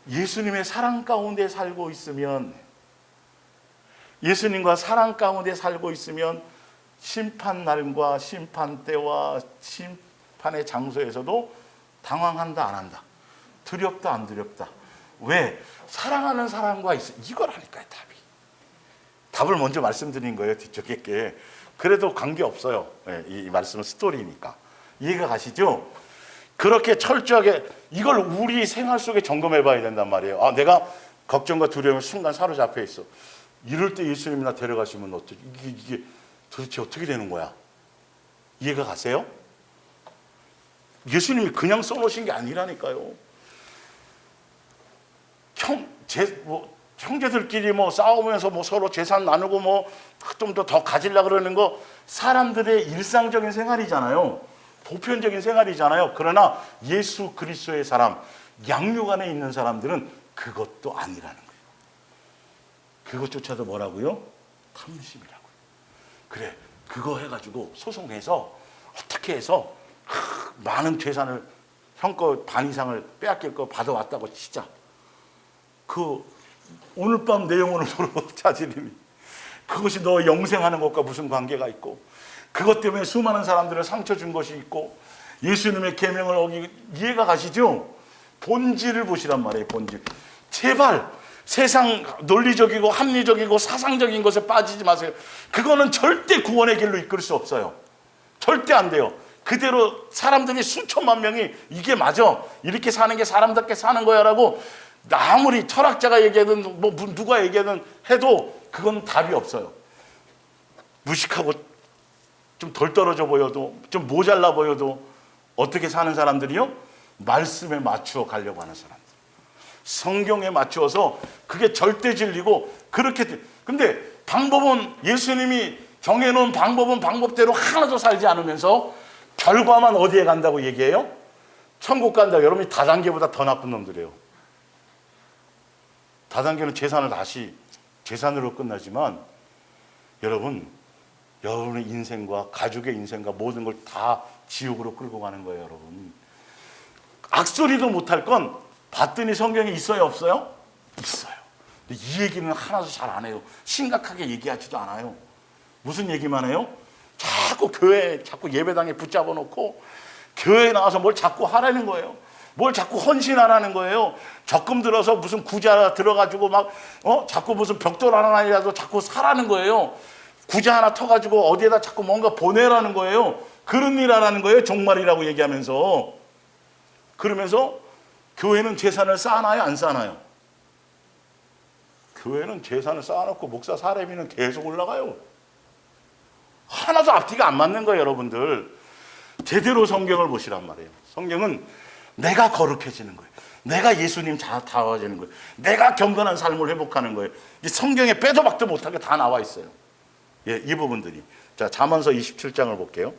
예수님의 사랑 가운데 살고 있으면, 예수님과 사랑 가운데 살고 있으면 심판날과 심판때와 심판의 장소에서도 당황한다 안 한다. 두렵다 안 두렵다. 왜? 사랑하는 사람과 있어. 이거라니까요, 답이. 답을 먼저 말씀드린 거예요, 뒤쪽에 게. 그래도 관계없어요. 이 말씀은 스토리니까. 이해가 가시죠? 그렇게 철저하게 이걸 우리 생활 속에 점검해 봐야 된단 말이에요. 내가 걱정과 두려움에 순간 사로잡혀 있어. 이럴 때 예수님이 나 데려가시면 어떻게, 이게 도대체 어떻게 되는 거야? 이해가 가세요? 예수님이 그냥 써놓으신 게 아니라니까요. 형제들끼리 싸우면서 서로 재산 나누고 좀 더 가지려고 그러는 거 사람들의 일상적인 생활이잖아요. 보편적인 생활이잖아요. 그러나 예수 그리스도의 사람, 양육 안에 있는 사람들은 그것도 아니라는 거예요. 그것조차도 뭐라고요? 탐심이라고요. 그래, 그거 해가지고 소송해서 어떻게 해서 많은 재산을 형 거 반 이상을 빼앗길 거 받아왔다고 치자. 그 오늘 밤 내 영혼을 도로 찾으리니 그것이 너 영생하는 것과 무슨 관계가 있고, 그것 때문에 수많은 사람들을 상처 준 것이 있고, 예수님의 계명을 어기, 이해가 가시죠? 본질을 보시란 말이에요. 본질. 제발 세상 논리적이고 합리적이고 사상적인 것에 빠지지 마세요. 그거는 절대 구원의 길로 이끌 수 없어요. 절대 안 돼요. 그대로 사람들이 수천만 명이 이게 맞아, 이렇게 사는 게 사람답게 사는 거야 라고 아무리 철학자가 얘기하든 뭐 누가 얘기하든 해도 그건 답이 없어요. 무식하고 좀 덜 떨어져 보여도, 좀 모자라 보여도 어떻게 사는 사람들이요? 말씀에 맞추어 가려고 하는 사람들, 성경에 맞추어서 그게 절대 진리고 그렇게. 근데 방법은 예수님이 정해놓은 방법은 방법대로 하나도 살지 않으면서 결과만 어디에 간다고 얘기해요? 천국 간다. 여러분이 다단계보다 더 나쁜 놈들이에요. 다단계는 재산을 다시 재산으로 끝나지만 여러분의 인생과 가족의 인생과 모든 걸 다 지옥으로 끌고 가는 거예요. 여러분, 악소리도 못할 건 봤더니 성경에 있어요, 없어요? 있어요. 근데 이 얘기는 하나도 잘 안 해요. 심각하게 얘기하지도 않아요. 무슨 얘기만 해요? 자꾸 교회, 자꾸 예배당에 붙잡아 놓고 교회에 나와서 뭘 자꾸 하라는 거예요. 뭘 자꾸 헌신하라는 거예요. 적금 들어서 무슨 구자 들어가지고 막 자꾸 무슨 벽돌 하나라도 자꾸 사라는 거예요. 구자 하나 터가지고 어디에다 자꾸 뭔가 보내라는 거예요. 그런 일 하라는 거예요. 종말이라고 얘기하면서. 그러면서 교회는 재산을 쌓아놔요, 안 쌓아놔요? 교회는 재산을 쌓아놓고 목사 사례비는 계속 올라가요. 하나도 앞뒤가 안 맞는 거예요. 여러분들 제대로 성경을 보시란 말이에요. 성경은 내가 거룩해지는 거예요. 내가 예수님 닮아지는 거예요. 내가 경건한 삶을 회복하는 거예요. 이 성경에 빼도 박도 못하게 다 나와 있어요. 예, 이 부분들이. 자, 잠언서 27장을 볼게요.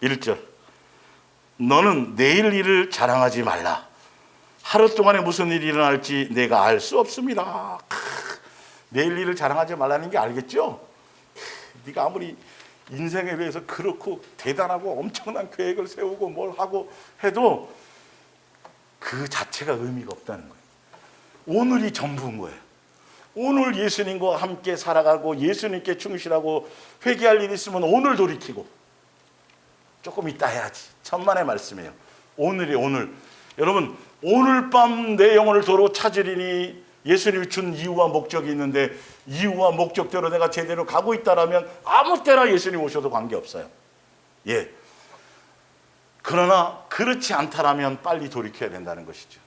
(1절) 너는 내일 일을 자랑하지 말라. 하루 동안에 무슨 일이 일어날지 내가 알 수 없습니다. 내일 일을 자랑하지 말라는 게 알겠죠? 네가 아무리 인생에 대해서 그렇고 대단하고 엄청난 계획을 세우고 뭘 하고 해도 그 자체가 의미가 없다는 거예요. 오늘이 전부인 거예요. 오늘 예수님과 함께 살아가고 예수님께 충실하고 회개할 일이 있으면 오늘 돌이키고, 조금 이따 해야지. 천만의 말씀이에요. 오늘이 오늘. 여러분, 오늘 밤 내 영혼을 도로 찾으리니 예수님이 준 이유와 목적이 있는데, 이유와 목적대로 내가 제대로 가고 있다라면 아무 때나 예수님 오셔도 관계없어요. 예. 그러나 그렇지 않다라면 빨리 돌이켜야 된다는 것이죠.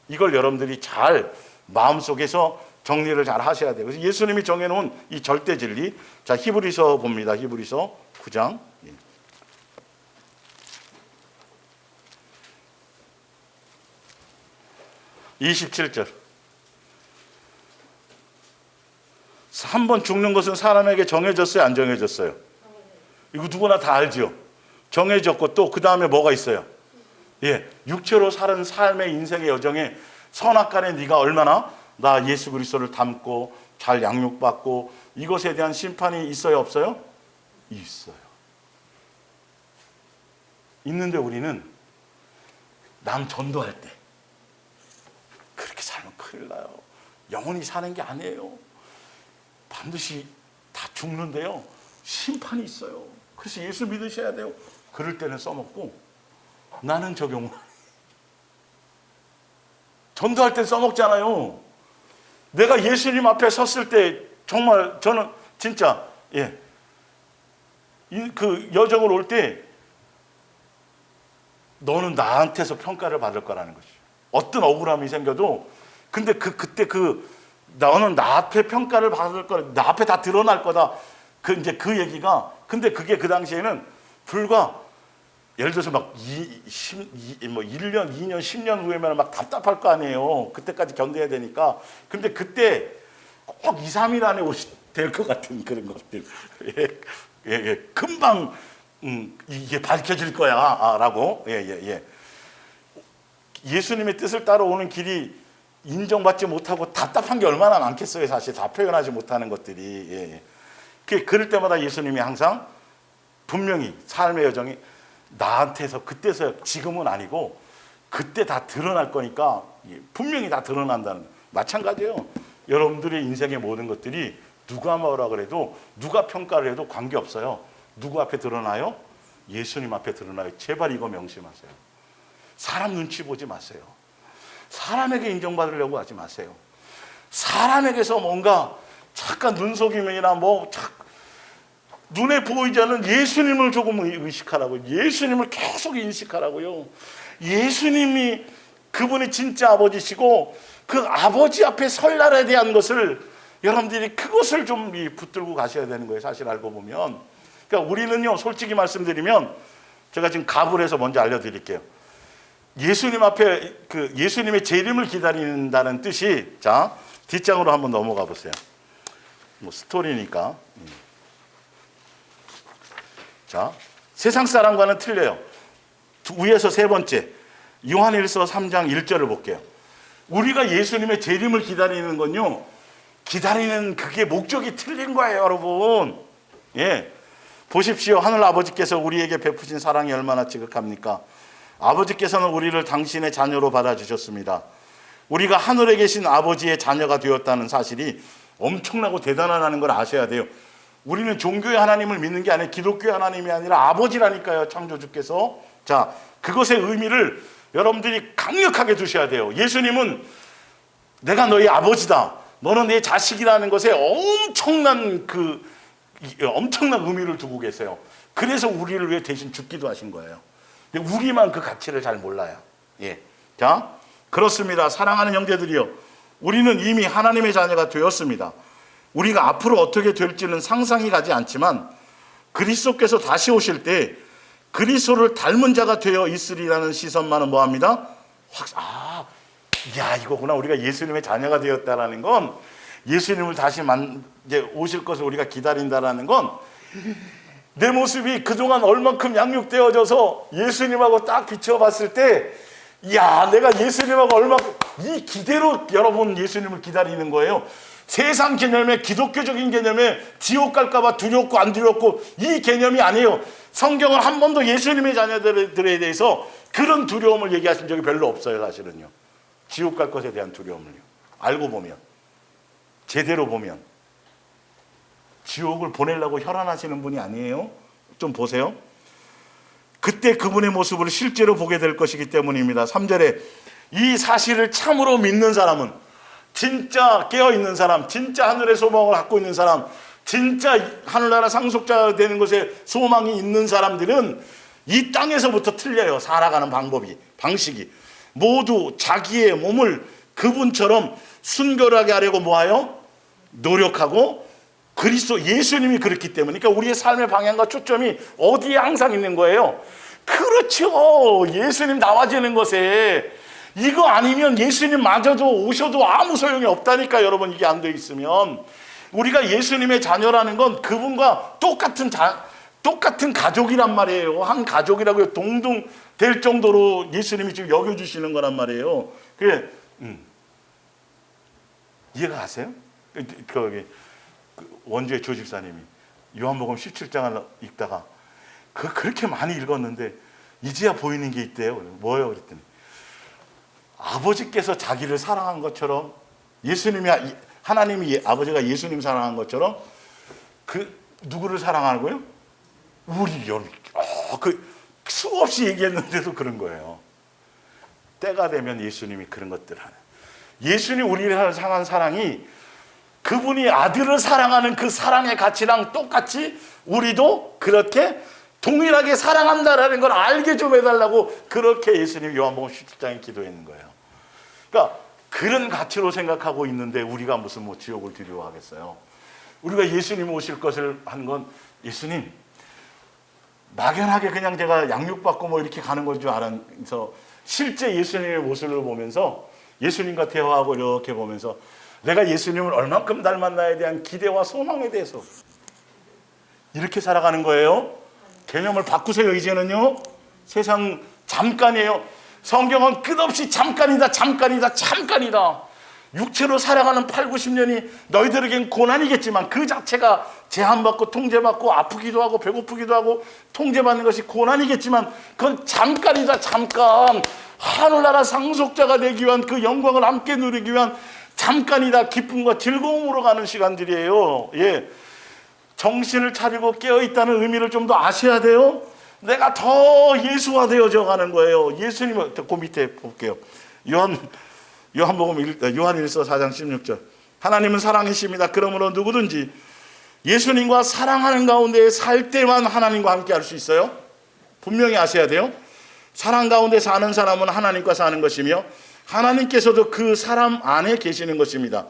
이걸 여러분들이 잘 마음속에서 정리를 잘 하셔야 돼요. 그래서 예수님이 정해놓은 이 절대 진리. 자, 히브리서 봅니다. 히브리서 9장. 예. 27절. 한 번 죽는 것은 사람에게 정해졌어요, 안 정해졌어요? 이거 누구나 다 알죠. 정해졌고 또 그 다음에 뭐가 있어요? 예, 육체로 사는 삶의 인생의 여정에 선악간에 네가 얼마나 나 예수 그리스도를 닮고 잘 양육받고 이것에 대한 심판이 있어요, 없어요? 있어요. 있는데 우리는 남 전도할 때 그렇게 살면 큰일 나요. 영원히 사는 게 아니에요. 반드시 다 죽는데요, 심판이 있어요. 그래서 예수 믿으셔야 돼요. 그럴 때는 써먹고, 나는 적용. 전도할 때 써먹잖아요. 내가 예수님 앞에 섰을 때 정말 저는 진짜 그 여정을 올 때 너는 나한테서 평가를 받을 거라는 거죠. 어떤 억울함이 생겨도, 근데 그때 너는 나 앞에 평가를 받을 거다. 나 앞에 다 드러날 거다. 이제 그 얘기가, 근데 그게 그 당시에는 불과 예를 들어서 막 1년, 2년, 10년 후에만 막 답답할 거 아니에요. 그때까지 견뎌야 되니까. 근데 그때 꼭 2, 3일 안에 될 것 같은 그런 것들. 예, 예, 예. 금방 이게 밝혀질 거야 라고. 예, 예, 예. 예수님의 뜻을 따라오는 길이 인정받지 못하고 답답한 게 얼마나 많겠어요. 사실 다 표현하지 못하는 것들이. 예, 예. 그럴 때마다 예수님이 항상 분명히 삶의 여정이 나한테서 그때서 지금은 아니고 그때 다 드러날 거니까 분명히 다 드러난다는 거예요. 마찬가지예요. 여러분들의 인생의 모든 것들이 누가 뭐라 그래도 누가 평가를 해도 관계없어요. 누구 앞에 드러나요? 예수님 앞에 드러나요. 제발 이거 명심하세요. 사람 눈치 보지 마세요. 사람에게 인정받으려고 하지 마세요. 사람에게서 뭔가 잠깐 눈속임이나 눈에 보이지 않는 예수님을 조금 의식하라고. 예수님을 계속 인식하라고요. 예수님이 그분이 진짜 아버지시고 그 아버지 앞에 설 날에 대한 것을 여러분들이 그것을 좀 붙들고 가셔야 되는 거예요. 사실 알고 보면. 그러니까 우리는요, 솔직히 말씀드리면 제가 지금 갑을 해서 먼저 알려드릴게요. 예수님 앞에 예수님의 재림을 기다린다는 뜻이, 자, 뒷장으로 한번 넘어가 보세요. 스토리니까. 자, 세상 사람과는 틀려요. 위에서 세 번째, 요한일서 3장 1절을 볼게요. 우리가 예수님의 재림을 기다리는 건요, 기다리는 그게 목적이 틀린 거예요, 여러분. 예, 보십시오. 하늘 아버지께서 우리에게 베푸신 사랑이 얼마나 지극합니까? 아버지께서는 우리를 당신의 자녀로 받아주셨습니다. 우리가 하늘에 계신 아버지의 자녀가 되었다는 사실이 엄청나고 대단하다는 걸 아셔야 돼요. 우리는 종교의 하나님을 믿는 게 아니라 기독교의 하나님이 아니라 아버지라니까요, 창조주께서. 자, 그것의 의미를 여러분들이 강력하게 두셔야 돼요. 예수님은 내가 너희 아버지다, 너는 내 자식이라는 것에 엄청난 의미를 두고 계세요. 그래서 우리를 위해 대신 죽기도 하신 거예요. 근데 우리만 그 가치를 잘 몰라요. 예. 자, 그렇습니다. 사랑하는 형제들이요, 우리는 이미 하나님의 자녀가 되었습니다. 우리가 앞으로 어떻게 될지는 상상이 가지 않지만 그리스도께서 다시 오실 때 그리스도를 닮은 자가 되어 있으리라는 시선만은 뭐합니다? 이거구나. 우리가 예수님의 자녀가 되었다라는 건, 예수님을 다시 이제 오실 것을 우리가 기다린다라는 건, 내 모습이 그동안 얼만큼 양육되어져서 예수님하고 딱 비춰봤을 때, 내가 예수님하고 얼마큼 이 기대로 여러분 예수님을 기다리는 거예요. 세상 개념에, 기독교적인 개념에 지옥 갈까봐 두렵고 안 두렵고 이 개념이 아니에요. 성경은 한 번도 예수님의 자녀들에 대해서 그런 두려움을 얘기하신 적이 별로 없어요. 사실은요, 지옥 갈 것에 대한 두려움을요. 알고 보면, 제대로 보면 지옥을 보내려고 혈안하시는 분이 아니에요. 좀 보세요. 그때 그분의 모습을 실제로 보게 될 것이기 때문입니다. 3절에 이 사실을 참으로 믿는 사람은, 진짜 깨어있는 사람, 진짜 하늘의 소망을 갖고 있는 사람, 진짜 하늘나라 상속자 되는 것에 소망이 있는 사람들은 이 땅에서부터 틀려요. 살아가는 방식이 모두 자기의 몸을 그분처럼 순결하게 하려고 뭐하여? 노력하고, 그리스도 예수님이 그렇기 때문에. 그러니까 우리의 삶의 방향과 초점이 어디에 항상 있는 거예요? 그렇죠. 예수님 나와지는 것에. 이거 아니면 예수님마저도 오셔도 아무 소용이 없다니까, 여러분. 이게 안 돼 있으면. 우리가 예수님의 자녀라는 건 그분과 똑같은 가족이란 말이에요. 한 가족이라고 동등 될 정도로 예수님이 지금 여겨주시는 거란 말이에요. 그게 이해가 가세요? 원주의 조 집사님이 요한복음 17장을 읽다가 그렇게 많이 읽었는데 이제야 보이는 게 있대요. 뭐예요? 그랬더니 아버지께서 자기를 사랑한 것처럼, 하나님이 아버지가 예수님 사랑한 것처럼 누구를 사랑하고요? 우리를. 수없이 얘기했는데도 그런 거예요. 때가 되면 예수님이 그런 것들 하는, 예수님 우리를 향한 사랑이 그분이 아들을 사랑하는 그 사랑의 가치랑 똑같이 우리도 그렇게 동일하게 사랑한다라는 걸 알게 좀 해달라고 그렇게 예수님 요한복음 17장에 기도했는 거예요. 그러니까 그런 가치로 생각하고 있는데 우리가 무슨 지옥을 두려워하겠어요? 우리가 예수님 오실 것을 한 건, 예수님 막연하게 그냥 제가 양육받고 뭐 이렇게 가는 걸 줄 알아서 실제 예수님의 모습을 보면서 예수님과 대화하고 이렇게 보면서 내가 예수님을 얼만큼 닮았나에 대한 기대와 소망에 대해서 이렇게 살아가는 거예요. 개념을 바꾸세요. 이제는요. 세상 잠깐이에요. 성경은 끝없이 잠깐이다, 잠깐이다, 잠깐이다. 육체로 살아가는 8, 90년이 너희들에겐 고난이겠지만 그 자체가 제한받고 통제받고 아프기도 하고 배고프기도 하고 통제받는 것이 고난이겠지만 그건 잠깐이다, 잠깐. 하늘나라 상속자가 되기 위한 그 영광을 함께 누리기 위한 잠깐이다. 기쁨과 즐거움으로 가는 시간들이에요. 예. 정신을 차리고 깨어있다는 의미를 좀 더 아셔야 돼요. 내가 더 예수화되어져 가는 거예요. 예수님을 그 밑에 볼게요. 요한복음 요한일서 4장 16절. 하나님은 사랑이십니다. 그러므로 누구든지 예수님과 사랑하는 가운데 살 때만 하나님과 함께 할 수 있어요. 분명히 아셔야 돼요. 사랑 가운데 사는 사람은 하나님과 사는 것이며 하나님께서도 그 사람 안에 계시는 것입니다.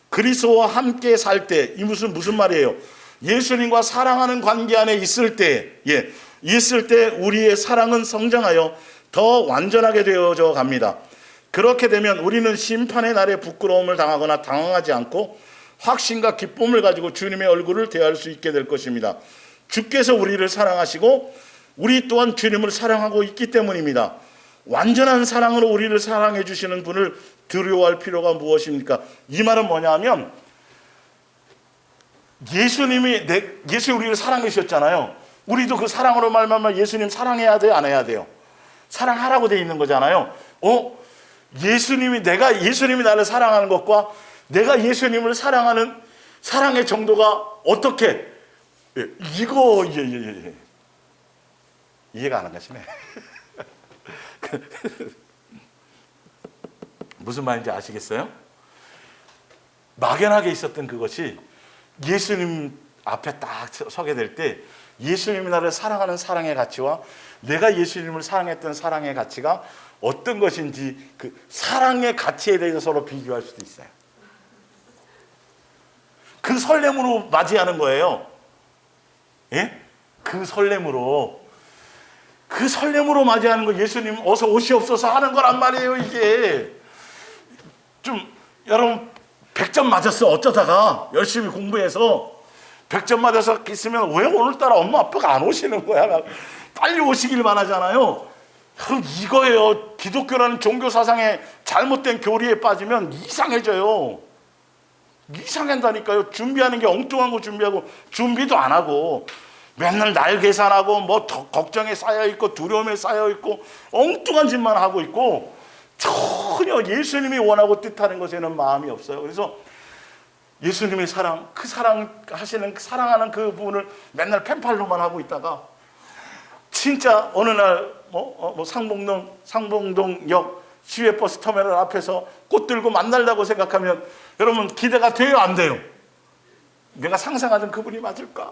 그리스도와 함께 살 때, 이 무슨 말이에요? 예수님과 사랑하는 관계 안에 있을 때, 있을 때 우리의 사랑은 성장하여 더 완전하게 되어져 갑니다. 그렇게 되면 우리는 심판의 날에 부끄러움을 당하거나 당황하지 않고 확신과 기쁨을 가지고 주님의 얼굴을 대할 수 있게 될 것입니다. 주께서 우리를 사랑하시고 우리 또한 주님을 사랑하고 있기 때문입니다. 완전한 사랑으로 우리를 사랑해 주시는 분을 두려워할 필요가 무엇입니까? 이 말은 뭐냐 하면 예수님이 우리를 사랑해 주셨잖아요. 우리도 그 사랑으로 말미암아 예수님 사랑해야 돼요, 안 해야 돼요? 사랑하라고 돼 있는 거잖아요. 예수님이 나를 사랑하는 것과 내가 예수님을 사랑하는 사랑의 정도가 어떻게? 이거 이해가 안 가시네. 무슨 말인지 아시겠어요? 막연하게 있었던 그것이 예수님 앞에 딱 서게 될 때 예수님이 나를 사랑하는 사랑의 가치와 내가 예수님을 사랑했던 사랑의 가치가 어떤 것인지 그 사랑의 가치에 대해서 서로 비교할 수도 있어요. 그 설렘으로 맞이하는 거예요. 예? 그 설렘으로 맞이하는 거. 예수님 어서 오시옵소서 하는 거란 말이에요. 이게 좀 여러분 100점 맞았어. 어쩌다가 열심히 공부해서 100점 맞아서 있으면 왜 오늘따라 엄마 아빠가 안 오시는 거야? 빨리 오시길 바라잖아요. 이거예요. 기독교라는 종교 사상에 잘못된 교리에 빠지면 이상해져요. 이상한다니까요. 준비하는 게 엉뚱한 거 준비하고 준비도 안 하고 맨날 날 계산하고 뭐 걱정에 쌓여 있고 두려움에 쌓여 있고 엉뚱한 짓만 하고 있고 전혀 예수님이 원하고 뜻하는 것에는 마음이 없어요. 그래서 예수님의 사랑, 사랑하는 그 부분을 맨날 펜팔로만 하고 있다가 진짜 어느 날 상봉동역 시외버스 터미널 앞에서 꽃 들고 만날다고 생각하면 여러분 기대가 돼요, 안 돼요? 내가 상상하던 그분이 맞을까?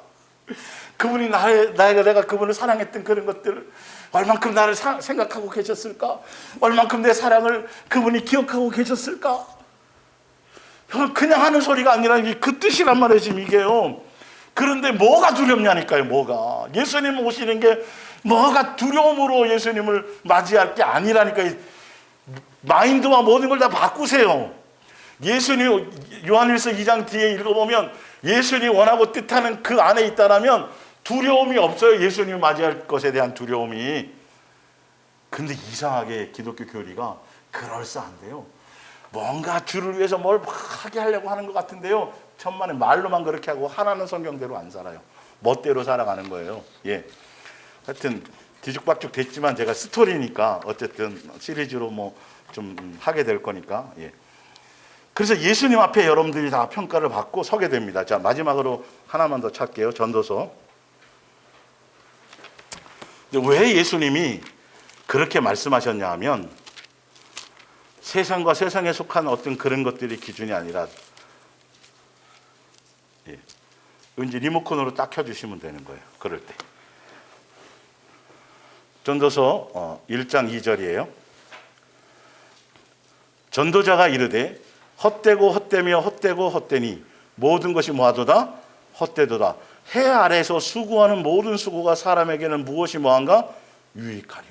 그분이 내가 그분을 사랑했던 그런 것들을 얼만큼 나를 생각하고 계셨을까? 얼만큼 내 사랑을 그분이 기억하고 계셨을까? 그냥 하는 소리가 아니라 그 뜻이란 말이에요, 지금 이게요. 그런데 뭐가 두렵냐니까요, 뭐가. 예수님 오시는 게 뭐가 두려움으로 예수님을 맞이할 게 아니라니까요. 마인드와 모든 걸 다 바꾸세요. 예수님, 요한일서 2장 뒤에 읽어보면 예수님이 원하고 뜻하는 그 안에 있다라면 두려움이 없어요. 예수님을 맞이할 것에 대한 두려움이. 근데 이상하게 기독교 교리가 그럴싸한데요. 뭔가 주를 위해서 뭘 하게 하려고 하는 것 같은데요. 천만에 말로만 그렇게 하고 하나는 성경대로 안 살아요. 멋대로 살아가는 거예요. 예. 하여튼 뒤죽박죽 됐지만 제가 스토리니까 어쨌든 시리즈로 뭐 좀 하게 될 거니까. 예. 그래서 예수님 앞에 여러분들이 다 평가를 받고 서게 됩니다. 자, 마지막으로 하나만 더 찾게요. 전도서. 왜 예수님이 그렇게 말씀하셨냐 하면 세상과 세상에 속한 어떤 그런 것들이 기준이 아니라 왠지 리모컨으로 딱 켜주시면 되는 거예요. 그럴 때. 전도서 1장 2절이에요. 전도자가 이르되 헛되고 헛되며 헛되고 헛되니 모든 것이 뭐하도다? 헛되도다. 해 아래에서 수고하는 모든 수고가 사람에게는 무엇이 뭐한가? 유익하려.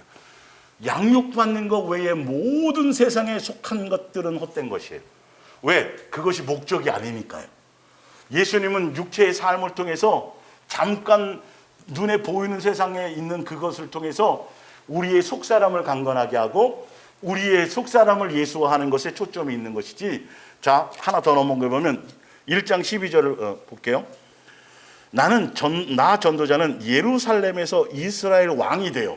양육받는 것 외에 모든 세상에 속한 것들은 헛된 것이에요. 왜? 그것이 목적이 아니니까요. 예수님은 육체의 삶을 통해서 잠깐 눈에 보이는 세상에 있는 그것을 통해서 우리의 속사람을 강건하게 하고 우리의 속사람을 예수화하는 것에 초점이 있는 것이지. 자, 하나 더 넘어가 보면 1장 12절을 볼게요. 나 전도자는 예루살렘에서 이스라엘 왕이 되어.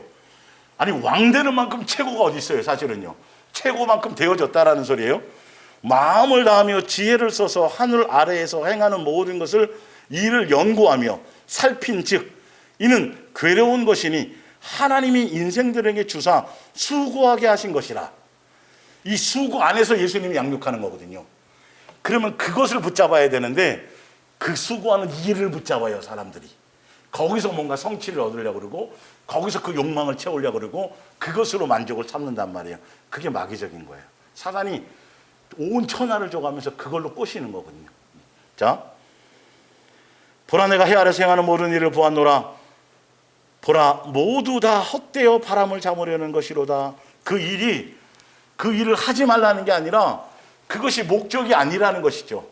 아니, 왕 되는 만큼 최고가 어디 있어요? 사실은요, 최고만큼 되어졌다라는 소리예요. 마음을 다하며 지혜를 써서 하늘 아래에서 행하는 모든 것을 이를 연구하며 살핀 즉 이는 괴로운 것이니 하나님이 인생들에게 주사 수고하게 하신 것이라. 이 수고 안에서 예수님이 양육하는 거거든요. 그러면 그것을 붙잡아야 되는데 그 수고하는 일을 붙잡아요, 사람들이. 거기서 뭔가 성취를 얻으려고 그러고 거기서 그 욕망을 채우려고 그러고 그것으로 만족을 삼는단 말이에요. 그게 마귀적인 거예요. 사단이 온 천하를 줘가면서 그걸로 꼬시는 거거든요. 자, 보라, 내가 해 아래서 행하는 모든 일을 보았노라. 보라, 모두 다 헛되어 바람을 잡으려는 것이로다. 그 일을 하지 말라는 게 아니라 그것이 목적이 아니라는 것이죠.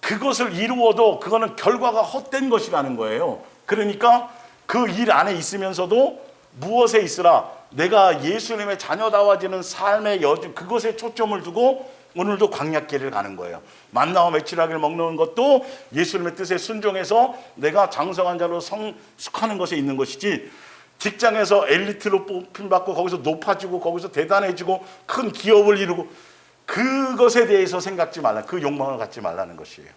그것을 이루어도 그거는 결과가 헛된 것이라는 거예요. 그러니까 그 일 안에 있으면서도 무엇에 있으라? 내가 예수님의 자녀다워지는 삶의 여주, 그것에 초점을 두고 오늘도 광야길을 가는 거예요. 만나와 메추라기를 먹는 것도 예수님의 뜻에 순종해서 내가 장성한 자로 성숙하는 것에 있는 것이지, 직장에서 엘리트로 뽑힘받고 거기서 높아지고 거기서 대단해지고 큰 기업을 이루고 그것에 대해서 생각지 말라. 그 욕망을 갖지 말라는 것이에요.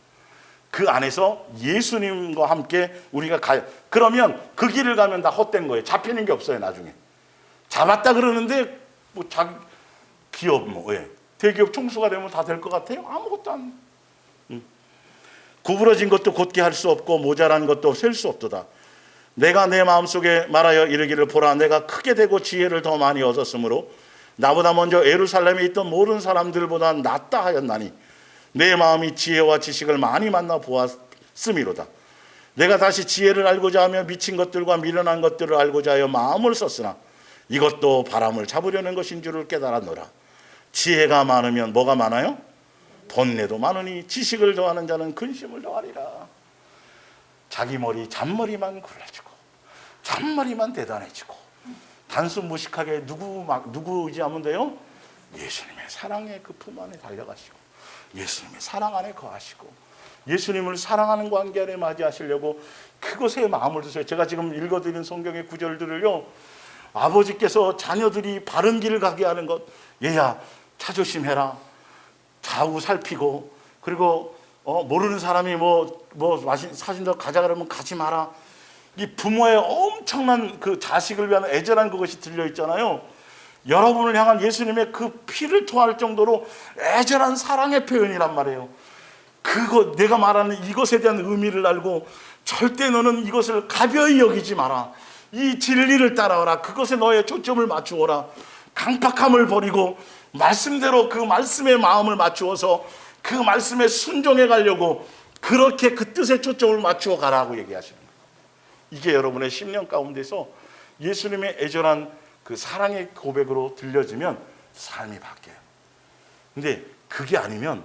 그 안에서 예수님과 함께 우리가 가요. 그러면 그 길을 가면 다 헛된 거예요. 잡히는 게 없어요. 나중에 잡았다 그러는데 뭐 자기 기업 왜 대기업 총수가 되면 다 될 것 같아요? 아무것도 안. 구부러진 것도 곧게 할 수 없고 모자란 것도 셀 수 없도다. 내가 내 마음속에 말하여 이르기를, 보라, 내가 크게 되고 지혜를 더 많이 얻었으므로 나보다 먼저 예루살렘에 있던 모든 사람들보다 낫다 하였나니 내 마음이 지혜와 지식을 많이 만나 보았음이로다. 내가 다시 지혜를 알고자 하며 미친 것들과 미련한 것들을 알고자 하여 마음을 썼으나 이것도 바람을 잡으려는 것인 줄을 깨달았노라. 지혜가 많으면 뭐가 많아요? 번뇌도 많으니 지식을 더하는 자는 근심을 더하리라. 자기 머리 잔머리만 굴러지고 잔머리만 대단해지고 단순 무식하게 누구 의지하면 돼요? 예수님의 사랑의 그 품 안에 달려가시고 예수님의 사랑 안에 거하시고 예수님을 사랑하는 관계 안에 맞이하시려고 그것에 마음을 두세요. 제가 지금 읽어드린 성경의 구절들을요, 아버지께서 자녀들이 바른 길을 가게 하는 것, 얘야 자조심해라, 좌우 살피고, 그리고 모르는 사람이 사진도 가자 그러면 가지 마라. 이 부모의 엄청난 그 자식을 위한 애절한 그것이 들려 있잖아요. 여러분을 향한 예수님의 그 피를 토할 정도로 애절한 사랑의 표현이란 말이에요. 그거 내가 말하는 이것에 대한 의미를 알고 절대 너는 이것을 가벼이 여기지 마라. 이 진리를 따라와라. 그것에 너의 초점을 맞추어라. 강팍함을 버리고 말씀대로 그 말씀의 마음을 맞추어서 그 말씀에 순종해 가려고 그렇게 그 뜻에 초점을 맞추어 가라고 얘기하시는 거예요. 이게 여러분의 심령 가운데서 예수님의 애절한 그 사랑의 고백으로 들려지면 삶이 바뀌어요. 근데 그게 아니면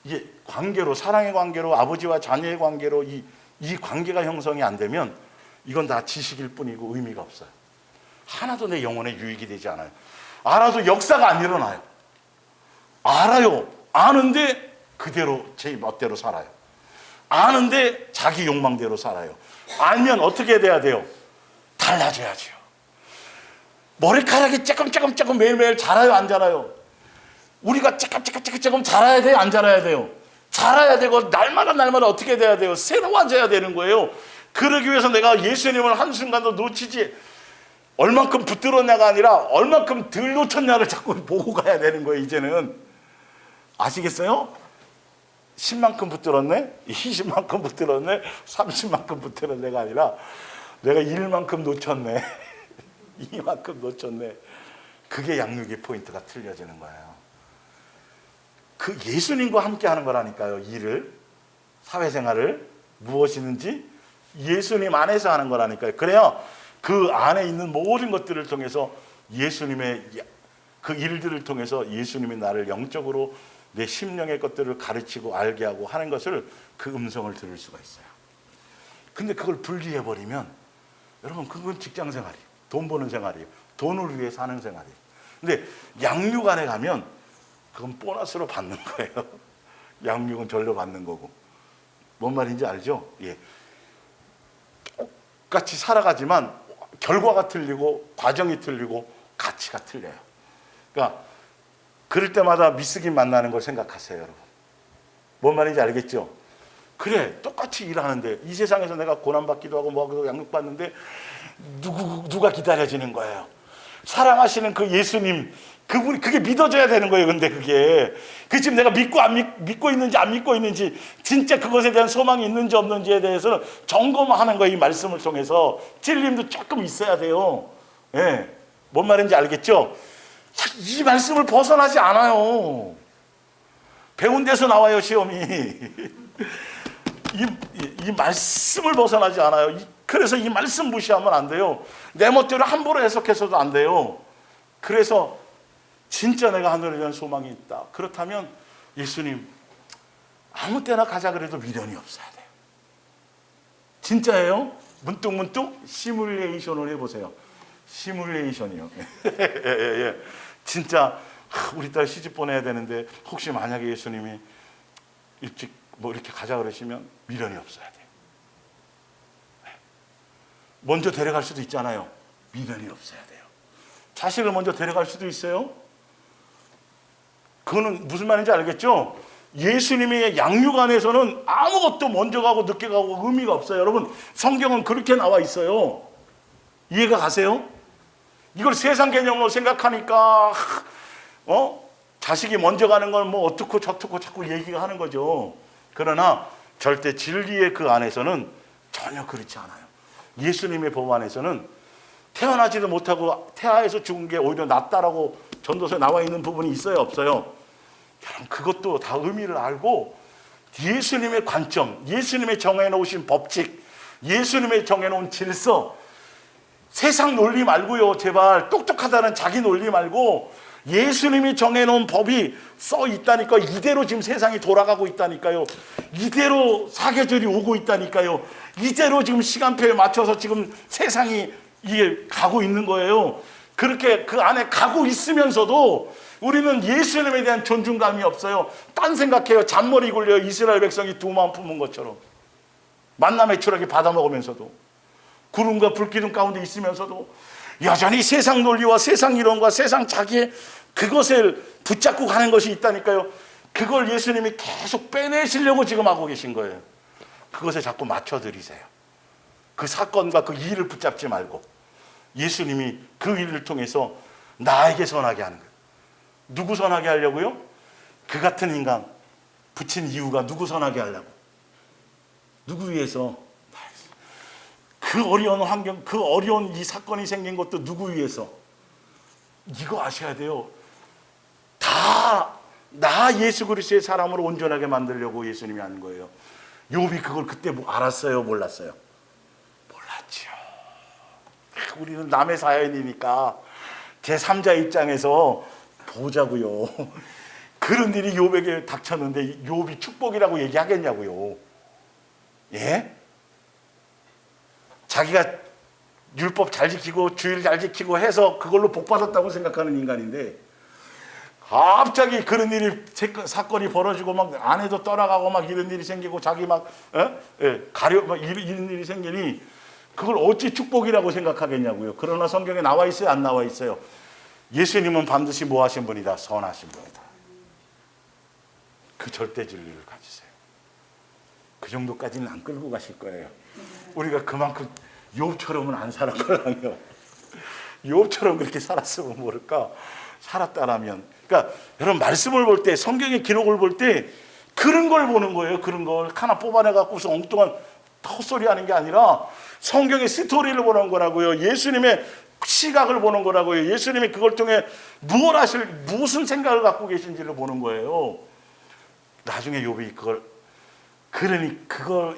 이게 관계로, 사랑의 관계로, 아버지와 자녀의 관계로 이 관계가 형성이 안 되면 이건 다 지식일 뿐이고 의미가 없어요. 하나도 내 영혼에 유익이 되지 않아요. 알아도 역사가 안 일어나요. 알아요. 아는데 그대로 제 멋대로 살아요. 아는데 자기 욕망대로 살아요. 알면 어떻게 돼야 돼요? 달라져야죠. 머리카락이 조금 매일매일 자라요, 안 자라요? 우리가 조금 자라야 돼요, 안 자라야 돼요? 자라야 되고 날마다 어떻게 돼야 돼요? 새로워져야 되는 거예요. 그러기 위해서 내가 예수님을 한순간도 놓치지, 얼만큼 붙들었냐가 아니라 얼만큼 덜 놓쳤냐를 자꾸 보고 가야 되는 거예요. 이제는 아시겠어요? 10만큼 붙들었네, 20만큼 붙들었네, 30만큼 붙들었네가 아니라 내가 1만큼 놓쳤네, 2만큼 놓쳤네. 그게 양육의 포인트가 틀려지는 거예요. 그 예수님과 함께 하는 거라니까요. 일을, 사회생활을, 무엇이든지 예수님 안에서 하는 거라니까요. 그래야 그 안에 있는 모든 것들을 통해서 예수님의 그 일들을 통해서 예수님이 나를 영적으로 내 심령의 것들을 가르치고 알게 하고 하는 것을 그 음성을 들을 수가 있어요. 근데 그걸 분리해버리면 여러분 그건 직장 생활이에요. 돈 버는 생활이에요. 돈을 위해 사는 생활이에요. 근데 양육 안에 가면 그건 보너스로 받는 거예요. 양육은 절로 받는 거고. 뭔 말인지 알죠? 예. 똑같이 살아가지만 결과가 틀리고 과정이 틀리고 가치가 틀려요. 그러니까 그럴 때마다 미쓰기 만나는 걸 생각하세요, 여러분. 뭔 말인지 알겠죠? 그래, 똑같이 일하는데 이 세상에서 내가 고난받기도 하고 뭐하고 양육받는데 누가 기다려지는 거예요? 사랑하시는 그 예수님, 그분이 그게 믿어져야 되는 거예요. 근데 그게 지금 내가 믿고 있는지 안 믿고 있는지, 진짜 그것에 대한 소망이 있는지 없는지에 대해서는 점검하는 거예요. 이 말씀을 통해서 찔림도 조금 있어야 돼요. 예, 뭔 말인지 알겠죠? 이 말씀을 벗어나지 않아요. 배운 데서 나와요, 시험이. 이 말씀을 벗어나지 않아요. 그래서 이 말씀 무시하면 안 돼요. 내 멋대로 함부로 해석해서도 안 돼요. 그래서 진짜 내가 하늘에 대한 소망이 있다. 그렇다면 예수님 아무 때나 가자 그래도 미련이 없어야 돼요. 진짜예요? 문득문득 시뮬레이션을 해보세요. 시뮬레이션이요. 예. 진짜 우리 딸 시집 보내야 되는데 혹시 만약에 예수님이 일찍 뭐 이렇게 가자 그러시면 미련이 없어야 돼요. 먼저 데려갈 수도 있잖아요. 미련이 없어야 돼요. 자식을 먼저 데려갈 수도 있어요. 그거는 무슨 말인지 알겠죠? 예수님의 양육 안에서는 아무것도 먼저 가고 늦게 가고 의미가 없어요. 여러분, 성경은 그렇게 나와 있어요. 이해가 가세요? 이걸 세상 개념으로 생각하니까 자식이 먼저 가는 건 뭐 어떻고 저떻고 자꾸 얘기가 하는 거죠. 그러나 절대 진리의 그 안에서는 전혀 그렇지 않아요. 예수님의 법 안에서는 태어나지도 못하고 태아에서 죽은 게 오히려 낫다라고 전도서에 나와 있는 부분이 있어요, 없어요? 여러분, 그것도 다 의미를 알고 예수님의 관점, 예수님의 정해놓으신 법칙, 예수님의 정해놓은 질서, 세상 논리 말고요. 제발 똑똑하다는 자기 논리 말고 예수님이 정해놓은 법이 써 있다니까. 이대로 지금 세상이 돌아가고 있다니까요. 이대로 사계절이 오고 있다니까요. 이대로 지금 시간표에 맞춰서 지금 세상이 이게 가고 있는 거예요. 그렇게 그 안에 가고 있으면서도 우리는 예수님에 대한 존중감이 없어요. 딴 생각해요. 잔머리 굴려요. 이스라엘 백성이 두 마음 품은 것처럼. 만남의 추락이 받아먹으면서도, 구름과 불기둥 가운데 있으면서도 여전히 세상 논리와 세상 이론과 세상 자기의 그것을 붙잡고 가는 것이 있다니까요. 그걸 예수님이 계속 빼내시려고 지금 하고 계신 거예요. 그것에 자꾸 맞춰드리세요. 그 사건과 그 일을 붙잡지 말고 예수님이 그 일을 통해서 나에게 선하게 하는 거예요. 누구 선하게 하려고요? 그 같은 인간 붙인 이유가 누구 선하게 하려고? 누구 위해서? 그 어려운 환경, 그 어려운 이 사건이 생긴 것도 누구 위해서? 이거 아셔야 돼요. 다 나 예수 그리스도의 사람으로 온전하게 만들려고 예수님이 하는 거예요. 욥이 그걸 그때 알았어요, 몰랐어요? 몰랐죠. 우리는 남의 사연이니까 제3자 입장에서 보자고요. 그런 일이 욥에게 닥쳤는데 욥이 축복이라고 얘기하겠냐고요. 예? 자기가 율법 잘 지키고 주일 잘 지키고 해서 그걸로 복 받았다고 생각하는 인간인데 갑자기 그런 일이 사건이 벌어지고 막 아내도 떠나가고 막 이런 일이 생기고 자기 막 가려 막 이런 일이 생기니 그걸 어찌 축복이라고 생각하겠냐고요. 그러나 성경에 나와 있어요, 안 나와 있어요? 예수님은 반드시 뭐 하신 분이다? 선하신 분이다. 그 절대 진리를 가지세요. 그 정도까지는 안 끌고 가실 거예요. 우리가 그만큼 욥처럼은 안 살았거든요. 욥처럼 그렇게 살았으면 모를까? 살았다라면. 그러니까 여러분, 말씀을 볼 때, 성경의 기록을 볼 때 그런 걸 보는 거예요. 그런 걸 하나 뽑아내 갖고서 엉뚱한 헛소리 하는 게 아니라 성경의 스토리를 보는 거라고요. 예수님의 시각을 보는 거라고요. 예수님이 그걸 통해 무슨 생각을 갖고 계신지를 보는 거예요. 나중에 욥이 그걸